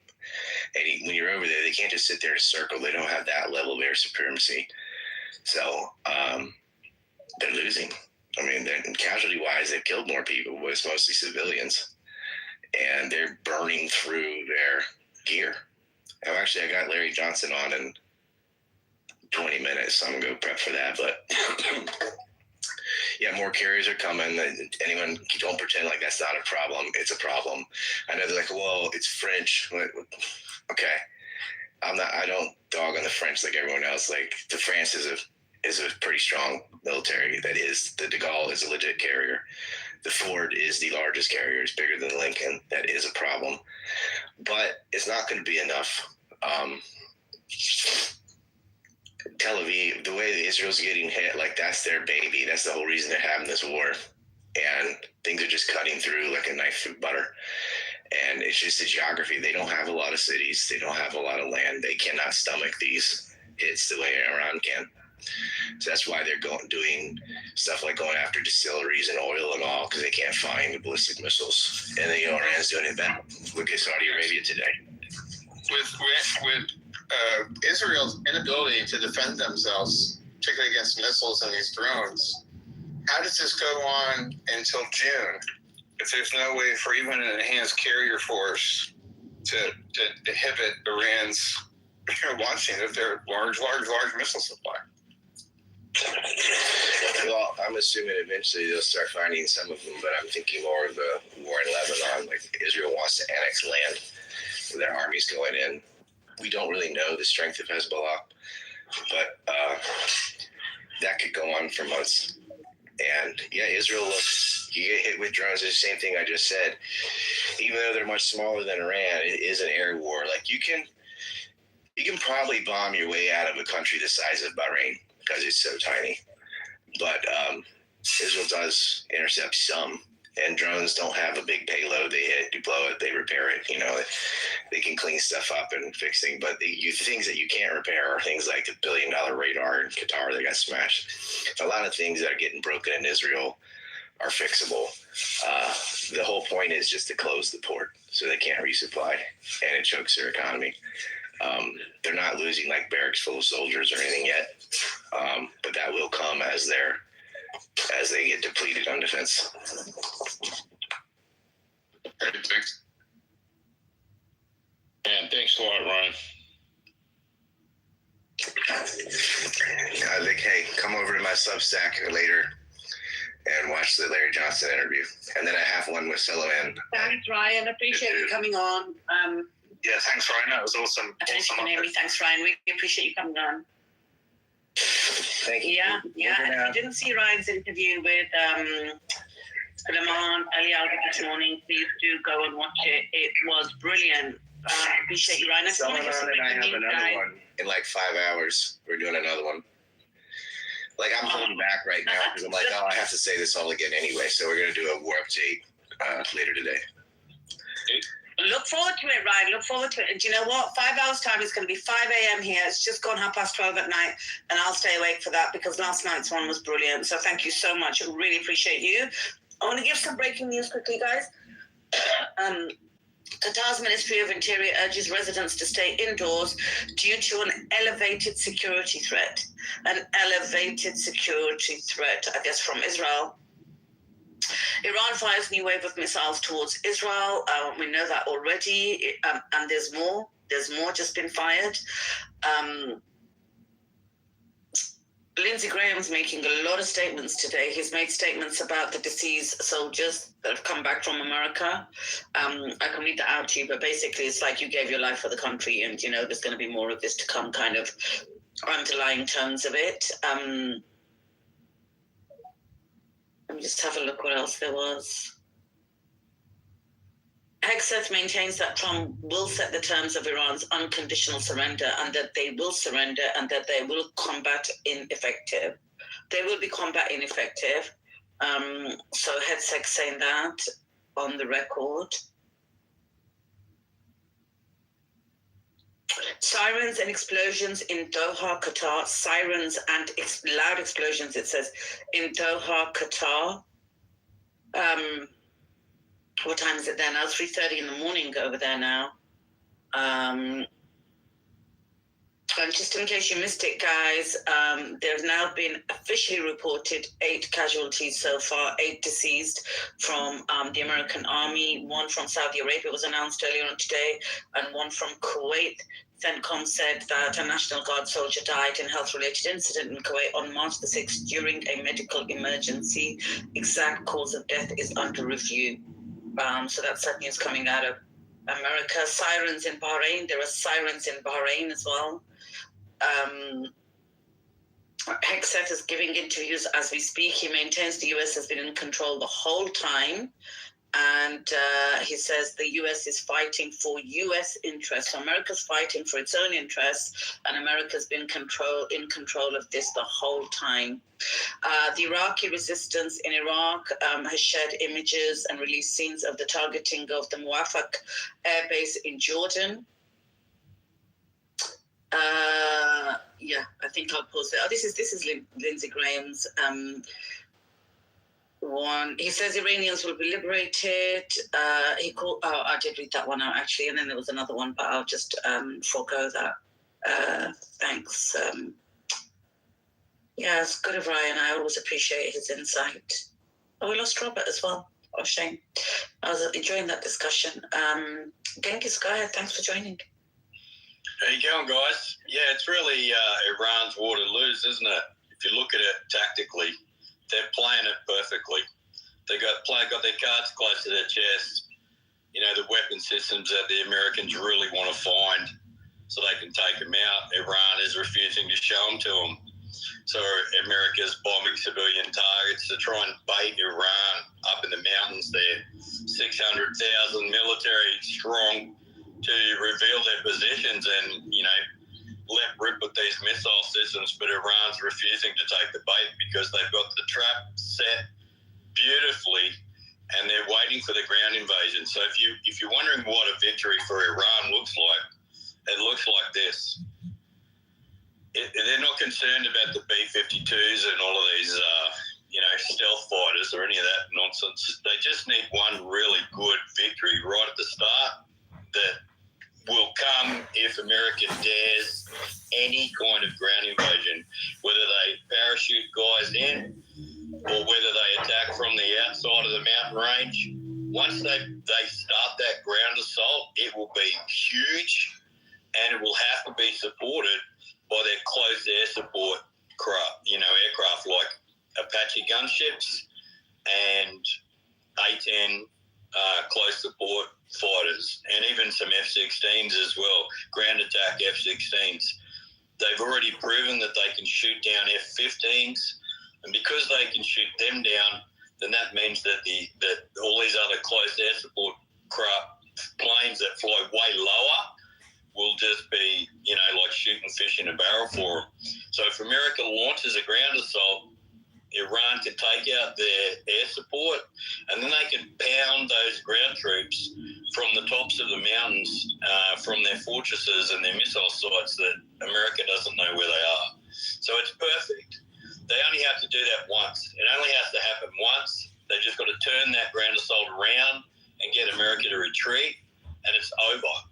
And when you're over there, they can't just sit there in a circle. They don't have that level of air supremacy. So they're losing. I mean, casualty-wise, they've killed more people, but it's mostly civilians. And they're burning through their gear. And actually, I got Larry Johnson on in 20 minutes, so I'm going to go prep for that. But, yeah, more carriers are coming. Anyone, don't pretend like that's not a problem. It's a problem. I know they're like, well, it's French. Okay. I don't dog on the French like everyone else. Like, the France is a pretty strong military. That is, the De Gaulle is a legit carrier. The Ford is the largest carrier. It's bigger than Lincoln. That is a problem. But it's not going to be enough. Tel Aviv, the way that Israel's getting hit, like, that's their baby. That's the whole reason they're having this war. And things are just cutting through like a knife through butter. And it's just the geography. They don't have a lot of cities. They don't have a lot of land. They cannot stomach these hits the way Iran can. So that's why they're doing stuff like going after distilleries and oil and all, because they can't find the ballistic missiles. And then Iran's doing it better. Look at Saudi Arabia today. With Israel's inability to defend themselves, particularly against missiles and these drones, how does this go on until June? If there's no way for even an enhanced carrier force to inhibit Iran's launching of their large missile supply. Well, I'm assuming eventually they'll start finding some of them, but I'm thinking more of the war in Lebanon. Like, Israel wants to annex land where their army's going in. We don't really know the strength of Hezbollah. but that could go on for months. And yeah, Israel, look, you get hit with drones. It's the same thing I just said. Even though they're much smaller than Iran, it is an air war. Like you can probably bomb your way out of a country the size of Bahrain because it's so tiny. But Israel does intercept some, and drones don't have a big payload. They hit, you blow it, they repair it. You know, they can clean stuff up and fix things. But the things that you can't repair are things like the $1 billion radar in Qatar that got smashed. A lot of things that are getting broken in Israel are fixable. The whole point is just to close the port so they can't resupply, and it chokes their economy. They're not losing like barracks full of soldiers or anything yet, but that will come as they get depleted on defense. Thanks. And thanks a lot, Ryan. Hey, come over to my Substack later and watch the Larry Johnson interview. And then I have one with Sullivan. Thanks, Ryan. Appreciate you coming on. Yeah, thanks, Ryan. That was awesome. Thanks, Ryan. We appreciate you coming on. Thank you. Yeah. If you didn't see Ryan's interview with Sulaiman Ali this morning, please do go and watch it. It was brilliant. Appreciate you, Ryan. Sullivan and I have another one in like 5 hours. We're doing another one. Like I'm holding back right now because I'm like, I have to say this all again anyway. So we're gonna do a war update later today. Look forward to it, Ryan. Look forward to it. And do you know what? 5 hours time is going to be 5 a.m. here. It's just gone 12:30 at night, and I'll stay awake for that because last night's one was brilliant. So thank you so much. I really appreciate you. I want to give some breaking news quickly, guys. Qatar's Ministry of Interior urges residents to stay indoors due to an elevated security threat. An elevated security threat, I guess, from Israel. Iran fires new wave of missiles towards Israel. We know that already, and there's more. There's more just been fired. Lindsey Graham's making a lot of statements today. He's made statements about the deceased soldiers that have come back from America. I can read that out to you, but basically it's like you gave your life for the country, and, you know, there's going to be more of this to come, kind of underlying tones of it. Let me just have a look what else there was. Hegseth maintains that Trump will set the terms of Iran's unconditional surrender and that they will surrender and that they will combat ineffective. They will be combat ineffective. So Hegseth saying that on the record. Sirens and explosions in Doha, Qatar. Sirens and loud explosions, it says, in Doha, Qatar. What time is it there now? 3:30 in the morning over there now. And just in case you missed it, guys, there's now been officially reported 8 casualties so far, 8 deceased from the American Army. 1 from Saudi Arabia was announced earlier on today, and 1 from Kuwait. CENTCOM said that a National Guard soldier died in a health-related incident in Kuwait on March the 6th during a medical emergency. Exact cause of death is under review. So that's that news coming out of America. Sirens in Bahrain. There are sirens in Bahrain as well. Hegseth is giving interviews as we speak. He maintains the U.S. has been in control the whole time. And he says the U.S. is fighting for U.S. interests. So America's fighting for its own interests, and America's been in control of this the whole time. The Iraqi resistance in Iraq has shared images and released scenes of the targeting of the Muwafaq air base in Jordan. Yeah, I think I'll pause there. This is Lindsey Graham's one. He says Iranians will be liberated. He called. Oh, I did read that one out actually, and then there was another one, but I'll just forego that. Thanks. Yeah, it's good of Ryan. I always appreciate his insight. Oh, we lost Robert as well. Oh, shame. I was enjoying that discussion. Genghis, go ahead. Thanks for joining. How you going, guys? Yeah, it's really Iran's war to lose, isn't it? If you look at it tactically, they're playing it perfectly. They got their cards close to their chest. You know, the weapon systems that the Americans really want to find so they can take them out. Iran Iran is refusing to show them to them. So America's bombing civilian targets to try and bait Iran up in the mountains there, 600,000 military strong, to reveal their positions and, let rip with these missile systems. But Iran's refusing to take the bait because they've got the trap set beautifully and they're waiting for the ground invasion. So if you're wondering what a victory for Iran looks like, it looks like this. They're not concerned about the B-52s and all of these, stealth fighters or any of that nonsense. They just need one really good victory right at the start that will come if America dares any kind of ground invasion, whether they parachute guys in or whether they attack from the outside of the mountain range. Once they start that ground assault, it will be huge and it will have to be supported by their close air support aircraft like Apache gunships and A-10 close support fighters, and even some F-16s as well, ground attack F-16s. They've already proven that they can shoot down F-15s, and because they can shoot them down, then that means that all these other close air support planes that fly way lower will just be, like shooting fish in a barrel for them. So if America launches a ground assault, Iran can take out their air support, and then they can pound those ground troops from the tops of the mountains, from their fortresses and their missile sites that America doesn't know where they are. So it's perfect. They only have to do that once. It only has to happen once. They just got to turn that ground assault around and get America to retreat, and it's over.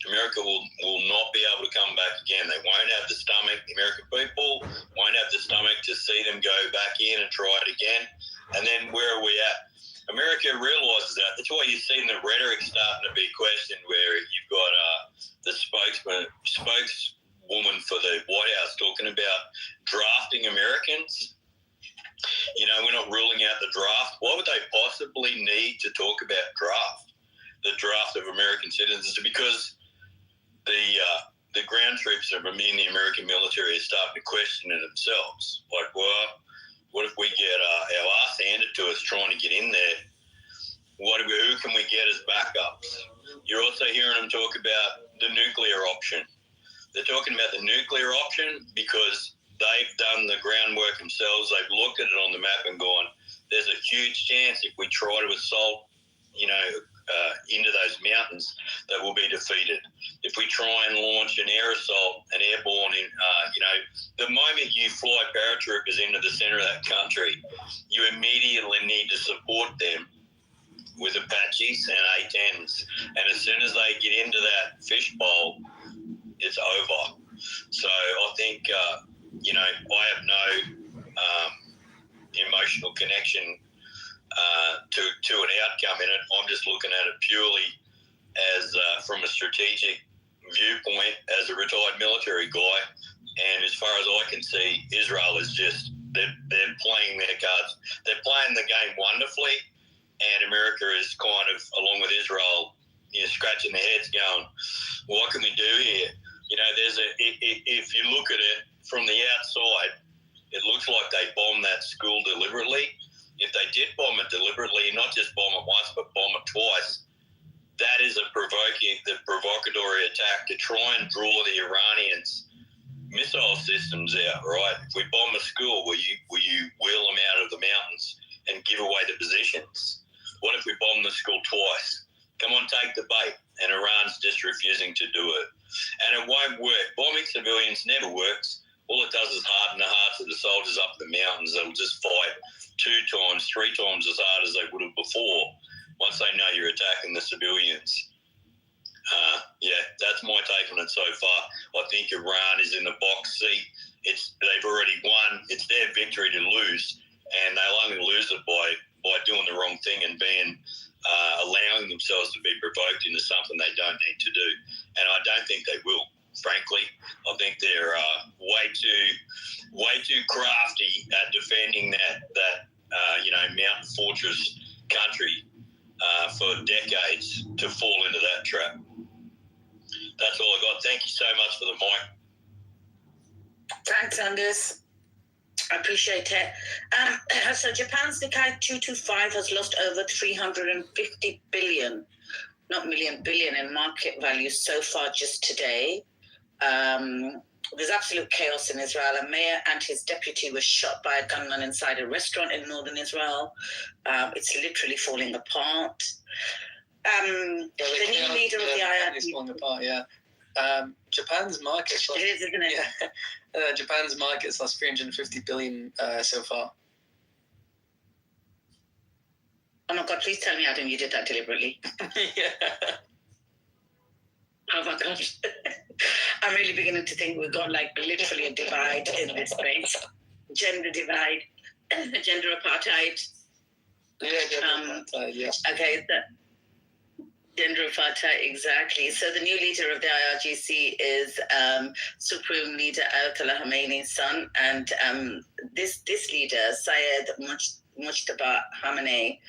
America will not be able to come back again. They won't have the stomach. The American people won't have the stomach to see them go back in and try it again. And then where are we at? America realizes that. That's why you're seeing the rhetoric starting to be questioned, where you've got the spokeswoman for the White House talking about drafting Americans. We're not ruling out the draft. Why would they possibly need to talk about the draft of American citizens? Because the ground troops of the American military are starting to question it themselves. Like, well, what if we get our ass handed to us trying to get in there? Who can we get as backups? You're also hearing them talk about the nuclear option. They're talking about the nuclear option because they've done the groundwork themselves. They've looked at it on the map and gone, there's a huge chance if we try to assault, into those mountains, that will be defeated. If we try and launch an air assault, an airborne, the moment you fly paratroopers into the center of that country, you immediately need to support them with Apaches and A-10s. And as soon as they get into that fishbowl, it's over. So I think, I have no emotional connection to an outcome in it. I'm just looking at it purely as from a strategic viewpoint as a retired military guy. And as far as I can see, Israel is just they're playing their cards. They're playing the game wonderfully, and America is kind of, along with Israel, scratching their heads, going, "What can we do here?" If you look at it from the outside, it looks like they bombed that school deliberately. If they did bomb it deliberately, not just bomb it once, but bomb it twice, that is a provocatory attack to try and draw the Iranians' missile systems out, right? If we bomb a school, will you wheel them out of the mountains and give away the positions? What if we bomb the school twice? Come on, take the bait. And Iran's just refusing to do it. And it won't work. Bombing civilians never works. All it does is harden the hearts of the soldiers up the mountains. They'll just fight 2 times, 3 times as hard as they would have before once they know you're attacking the civilians. That's my take on it so far. I think Iran is in the box seat. They've already won. It's their victory to lose, and they'll only lose it by doing the wrong thing and allowing themselves to be provoked into something they don't need to do. And I don't think they will. Frankly, I think they're way too crafty at defending that mountain fortress country for decades to fall into that trap. That's all I got. Thank you so much for the mic. Thanks, Angus. I appreciate it. So Japan's Nikkei 225 has lost over 350 billion, not million, billion in market value so far just today. There's absolute chaos in Israel. A mayor and his deputy were shot by a gunman inside a restaurant in northern Israel. It's literally falling apart. The new leader of the IRG is falling apart. Yeah. Japan's market. It is, isn't it? Yeah. Japan's market's lost 350 billion so far. Oh my God! Please tell me, Adam, you did that deliberately. Yeah. Oh my God. I'm really beginning to think we've got like literally a divide in this space. Gender divide, gender apartheid. Yeah, gender apartheid, yeah. Okay, gender apartheid, exactly. So the new leader of the IRGC is Supreme Leader Ayatollah Khamenei's son, and this leader, Syed Mujtaba Khamenei,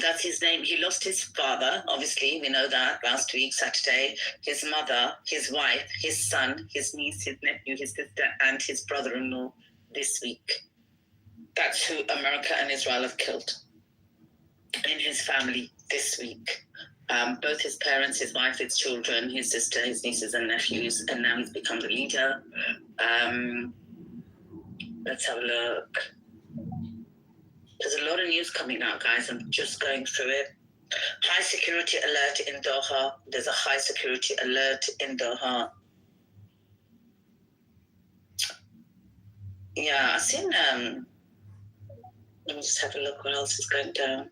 that's his name. He lost his father, obviously, we know that, last week, Saturday, his mother, his wife, his son, his niece, his nephew, his sister, and his brother-in-law this week. That's who America and Israel have killed in his family this week. Both his parents, his wife, his children, his sister, his nieces and nephews, and now he's become the leader. Let's have a look. There's a lot of news coming out, guys. I'm just going through it. High security alert in Doha. There's a high security alert in Doha. Yeah, I've seen, let me just have a look what else is going down.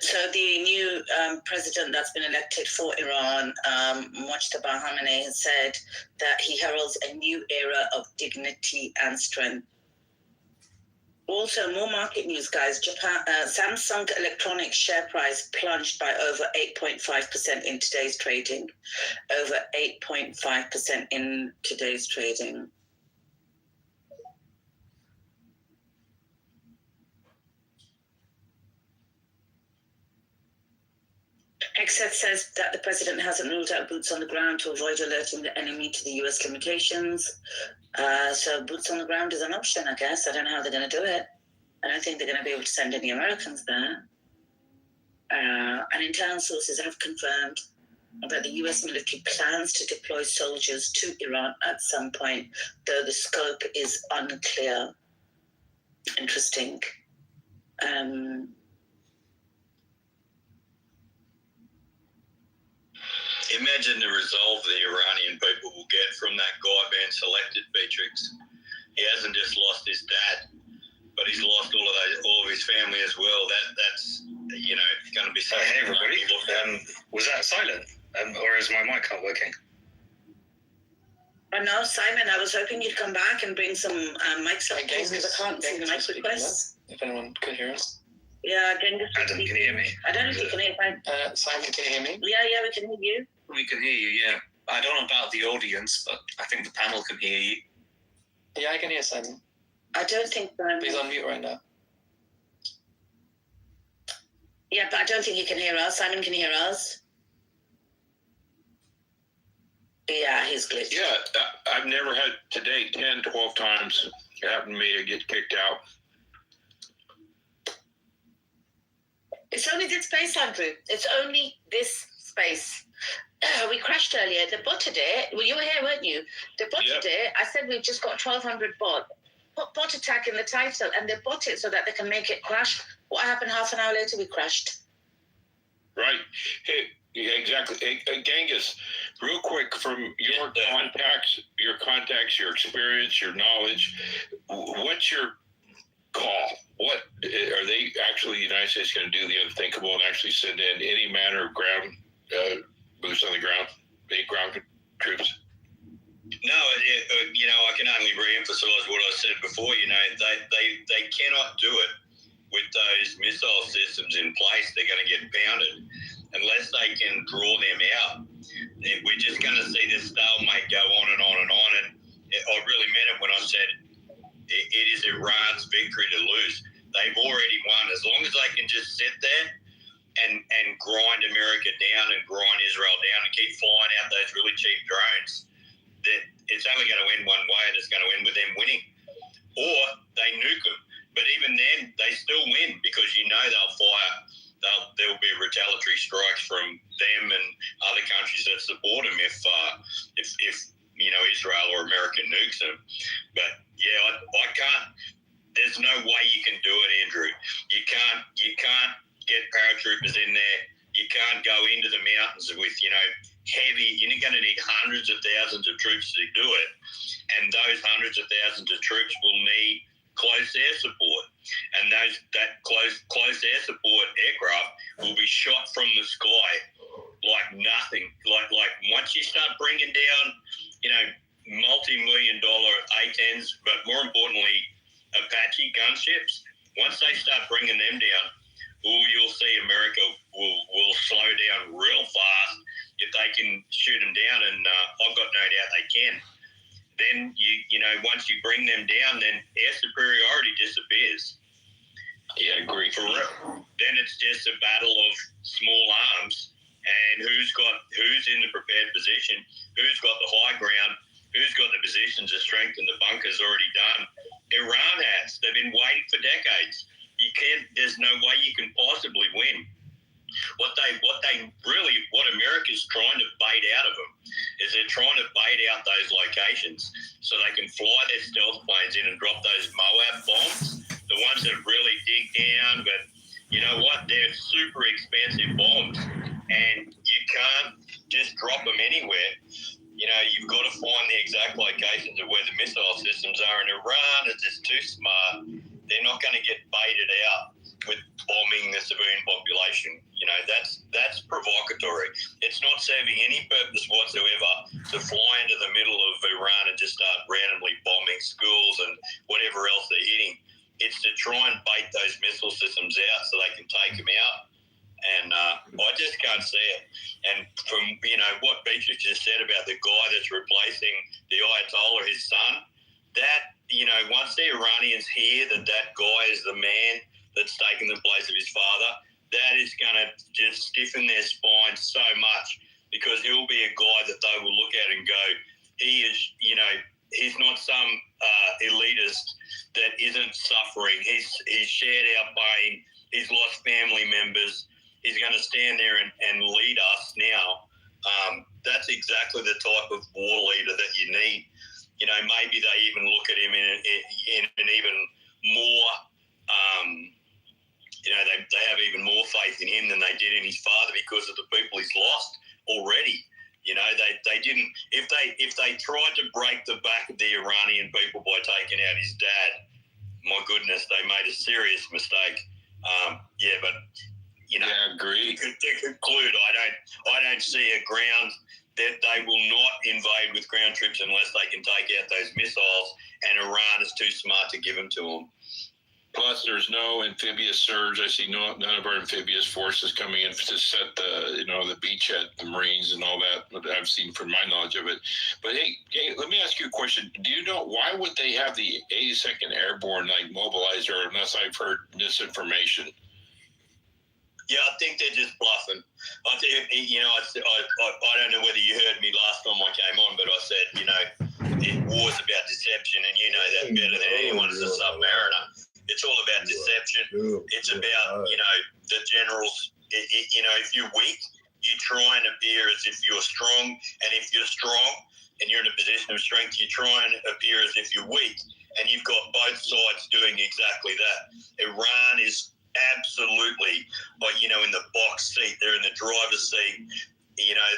So the new president that's been elected for Iran, Mujtaba Khamenei, has said that he heralds a new era of dignity and strength. Also, more market news, guys. Samsung Electronics share price plunged by over 8.5% in today's trading. Over 8.5% in today's trading. Hexet says that the president hasn't ruled out boots on the ground to avoid alerting the enemy to the US limitations. So boots on the ground is an option, I guess. I don't know how they're going to do it. I don't think they're going to be able to send any Americans there. And internal sources have confirmed that the US military plans to deploy soldiers to Iran at some point, though the scope is unclear. Interesting. Imagine the resolve the Iranian people will get from that guy being selected, Beatrix. He hasn't just lost his dad, but he's lost all of his family as well. That's going to be something. Hey everybody, was that silent? Or is my mic not working? No, Simon, I was hoping you'd come back and bring some mics up because I can't see the mic requests. If anyone could hear us. Yeah, Genghis. Adam, can you hear me? I don't know if you can hear me. Simon, can you hear me? Yeah, we can hear you. We can hear you, yeah. I don't know about the audience, but I think the panel can hear you. Yeah, I can hear Simon. I don't think Simon. He's on mute right now. Yeah, but I don't think he can hear us. Simon, can you hear us? Yeah, he's glitched. Yeah, I've never had today 10, 12 times it happened to me to get kicked out. It's only this space, Andrew. It's only this space. We crashed earlier. They botted it. Well, you were here, weren't you? They botted it. I said we've just got 1,200 bot attack in the title, and they bought it so that they can make it crash. What happened half an hour later? We crashed. Right. Hey, yeah, exactly. Hey, Genghis, real quick, from your contacts, your experience, your knowledge, what's your call? What are they actually? The United States going to do the unthinkable and actually send in any manner of ground boots on the ground, any ground troops? No, I can only re-emphasize what I said before. They cannot do it with those missile systems in place. They're going to get pounded unless they can draw them out. We're just going to see this stalemate go on and on and on. And I really meant it when I said it is Iran's victory to lose. They've already won. As long as they can just sit there and grind America down and grind Israel down and keep flying out those really cheap drones, that it's only going to end one way, and it's going to end with them winning. Or they nuke them. But even then, they still win because they'll fire. There will be retaliatory strikes from them and other countries that support them if Israel or America nukes them. But yeah, I can't. There's no way you can do it, Andrew. You can't get paratroopers in there. You can't go into the mountains with heavy. You're going to need hundreds of thousands of troops to do it, and those hundreds of thousands of troops will need close air support, and that close air support aircraft will be shot from the sky like nothing. Like once you start bringing down, multi-million-dollar A-10s, but more importantly, Apache gunships. Once they start bringing them down, you'll see America will slow down real fast if they can shoot them down, and I've got no doubt they can. Then once you bring them down, then air superiority disappears. Yeah, I agree. Then it's just a battle of small arms, and who's in the prepared position, who's got the high ground, who's got the positions of strength and the bunkers already done. Iran has. They've been waiting for decades. There's no way you can possibly win. What America's trying to bait out of them is they're trying to bait out those locations so they can fly their stealth planes in and drop those Moab bombs, the ones that really dig down. But you know what? They're super expensive bombs, and you can't just drop them anywhere. You've got to find the exact locations of where the missile systems are, and Iran is just too smart. They're not going to get baited out with bombing the civilian population. That's provocatory. It's not serving any purpose whatsoever to fly into the middle of Iran and just start randomly bombing schools and whatever else they're hitting. It's to try and bait those missile systems out so they can take them out. And I just can't see it. And from what Beatrice just said about the guy that's replacing the Ayatollah, his son, that once the Iranians hear that guy is the man that's taking the place of his father, that is going to just stiffen their spine so much, because he'll be a guy that they will look at and go, he is, he's not some elitist that isn't suffering. He's shared our pain. He's lost family members. He's going to stand there and lead us now. That's exactly the type of war leader that you need. Maybe they even look at him in an even more, they have even more faith in him than they did in his father, because of the people he's lost already. They didn't. If they tried to break the back of the Iranian people by taking out his dad, my goodness, they made a serious mistake. But I agree. To conclude, I don't see a ground that they will not invade with ground troops unless they can take out those missiles, and Iran is too smart to give them to them. Plus, there's no amphibious surge. I see none of our amphibious forces coming in to set the beachhead, the Marines, and all that I've seen from my knowledge of it. But hey, let me ask you a question. Do you know why would they have the 82nd Airborne mobilizer unless I've heard misinformation? Yeah, I think they're just bluffing. I don't know whether you heard me last time I came on, but I said, war's about deception, and you know that better than anyone as a submariner. It's all about deception. It's about, the generals, if you're weak, you try and appear as if you're strong, and if you're strong and you're in a position of strength, you try and appear as if you're weak, and you've got both sides doing exactly that. Iran is absolutely, in the box seat. They're in the driver's seat,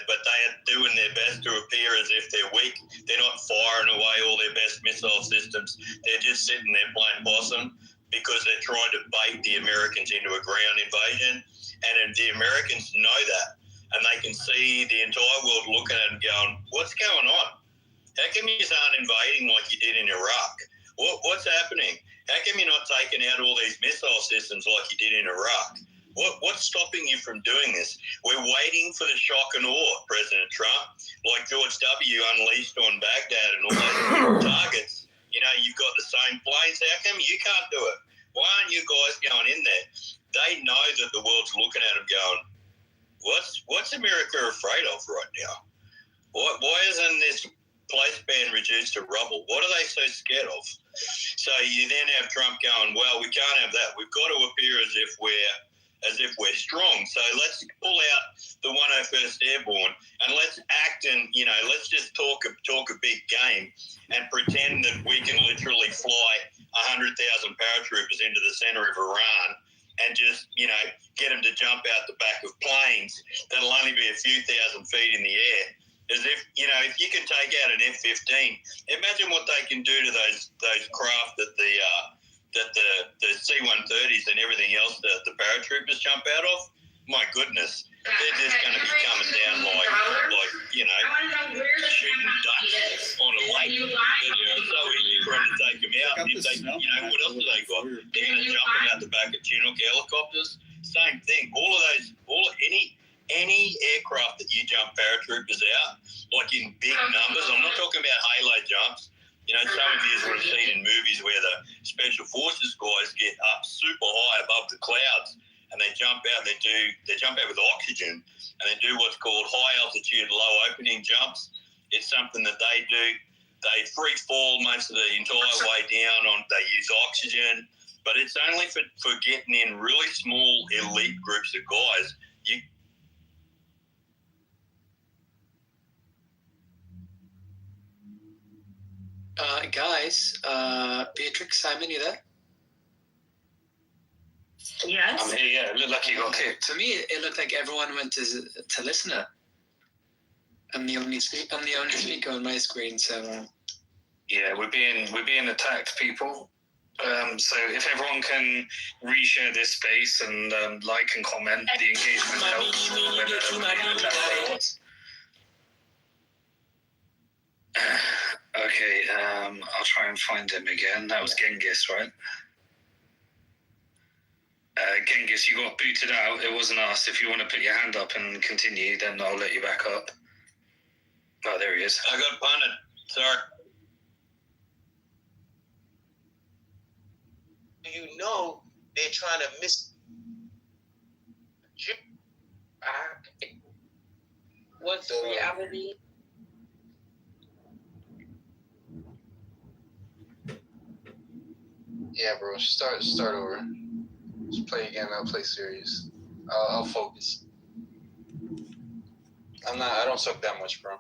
but they are doing their best to appear as if they're weak. They're not firing away all their best missile systems. They're just sitting there playing possum because they're trying to bait the Americans into a ground invasion. And the Americans know that. And they can see the entire world looking at it and going, what's going on? How come you aren't invading like you did in Iraq? What's happening? How come you're not taking out all these missile systems like you did in Iraq? What's stopping you from doing this? We're waiting for the shock and awe, President Trump, like George W. unleashed on Baghdad and all those targets. You've got the same planes. How come you can't do it? Why aren't you guys going in there? They know that the world's looking at them going, what's America afraid of right now? Why isn't this place being reduced to rubble? What are they so scared of? So you then have Trump going, well, we can't have that. We've got to appear as if we're strong. So let's pull out the 101st Airborne and let's act and, let's just talk a big game and pretend that we can literally fly 100,000 paratroopers into the center of Iran and just, get them to jump out the back of planes that'll only be a few thousand feet in the air. As if, if you can take out an F-15, imagine what they can do to those craft that the C-130s and everything else that the paratroopers jump out of. My goodness, they're just going to be coming down like shooting ducks on a lake. It's so easy for them to take them out. And if they, what else do they got? They're going to jump them out the back of Chinook helicopters. Same thing. Any aircraft that you jump paratroopers out, like in big numbers, I'm not talking about halo jumps. Some of you would have seen in movies where the special forces guys get up super high above the clouds and they jump out. They jump out with oxygen and they do what's called high altitude, low opening jumps. It's something that they do. They free fall most of the entire way down. They use oxygen, but it's only for getting in really small elite groups of guys. Guys, Beatrix, Simon, you there? Yes. I'm here, yeah. It looked like you got kicked. To me, it looked like everyone went to listener. I'm the only speaker on my screen, so. Yeah, we're being attacked, people. So if everyone can reshare this space and like and comment, the engagement helps. Okay, I'll try and find him again. That was Genghis, right? Genghis, you got booted out. It wasn't us. If you want to put your hand up and continue, then I'll let you back up. Oh, there he is. I got punted. Sorry. They're trying to miss. What's reality? Yeah, bro. Start over. Just play again. I'll play serious. I'll focus. I don't suck that much, bro.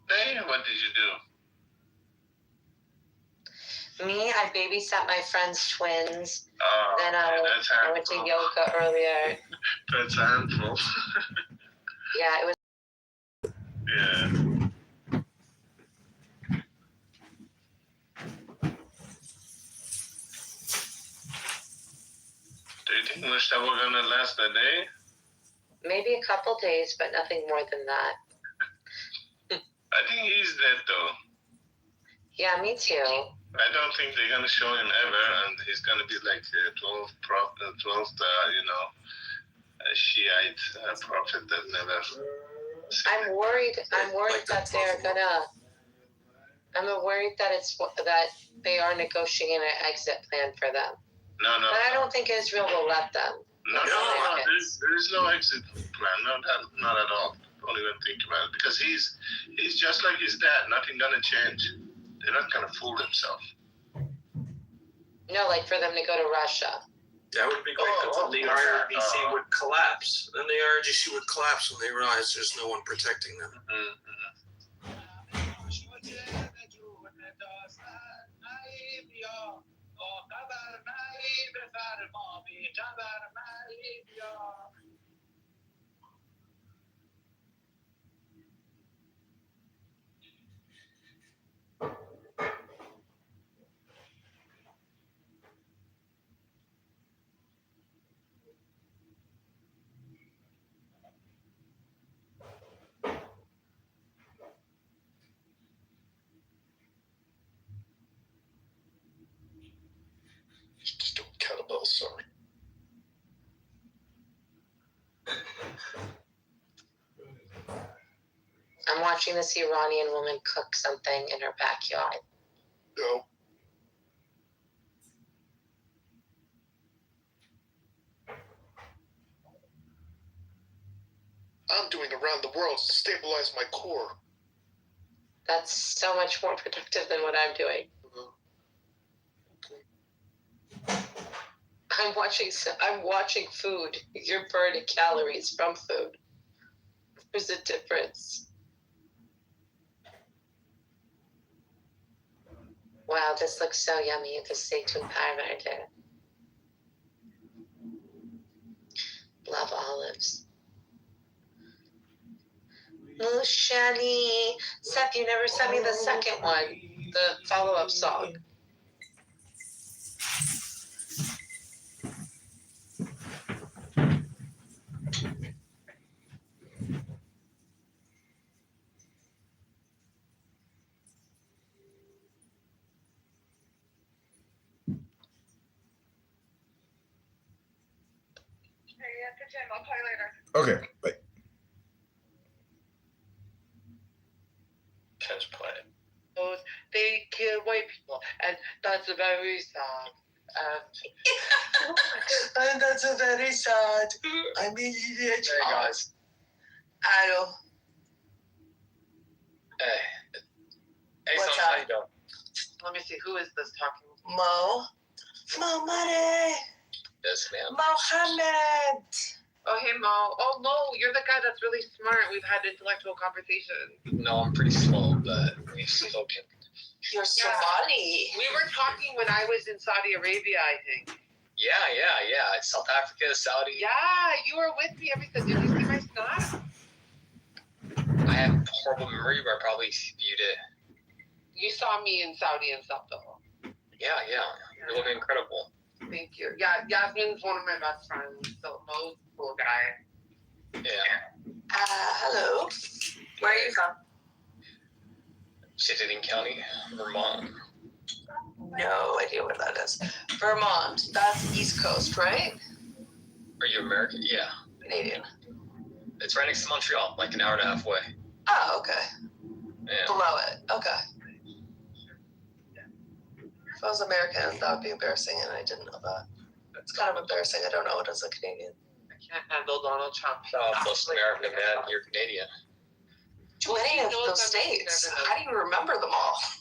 Hey, what did you do? Me, I babysat my friend's twins. Then I went to yoga earlier. That's handful. Yeah, it was. Yeah. Do you think we're still gonna last a day? Maybe a couple days, but nothing more than that. I think he's dead though. Yeah, me too. I don't think they're gonna show him ever, and he's gonna be like the 12th, Shiite prophet that never. I'm worried that they're gonna. I'm worried that that they are negotiating an exit plan for them. No. But I don't think Israel will let them. No. There is no exit plan. No, not at all. Don't even think about it, because he's just like his dad. Nothing gonna change. They're not gonna fool themselves. No, like for them to go to Russia. That would be great, but then the IRGC would collapse. Then the IRGC would collapse when they realize there's no one protecting them. watching this Iranian woman cook something in her backyard. No. I'm doing around the world to stabilize my core. That's so much more productive than what I'm doing. I'm watching food. You're burning calories from food. There's a difference. Wow, this looks so yummy. The seitun parvarde. Love olives. Oh, Shani. Seth, you never sent me the second one. The follow-up song. I'll call you later. Okay, bye. Catch play. They kill white people, and that's very sad. And that's a very sad. I mean, Hey guys. Hello. Hey. Hey, What's son, how up? you doing? Let me see, who is this talking? Mo. Money. Yes, ma'am. Mohammed. Oh, hey, Mo. Oh, no, you're the guy that's really smart. We've had intellectual conversations. No, I'm pretty slow, but we've spoken. You're Somali. We were talking when I was in Saudi Arabia, I think. Yeah. South Africa, Saudi. Yeah, you were with me. Everything. Did you see my snap? I have horrible memory, but I probably viewed it. You saw me in Saudi and stuff, though. Yeah. You're looking incredible. Thank you. Yeah, Yasmin's one of my best friends. So Mo's a cool guy. Yeah. Hello. Where are you from? Chittenden County, Vermont. No idea where that is. Vermont. That's East Coast, right? Are you American? Yeah. Canadian. It's right next to Montreal, like an hour and a half away. Oh, okay. Yeah. Below it. Okay. If I was American, that would be embarrassing, and I didn't know that. It's kind of embarrassing. I don't know it as a Canadian. I can't handle Donald Trump. Oh, most American, man. You're Canadian. Too many of those states. How do you remember them all?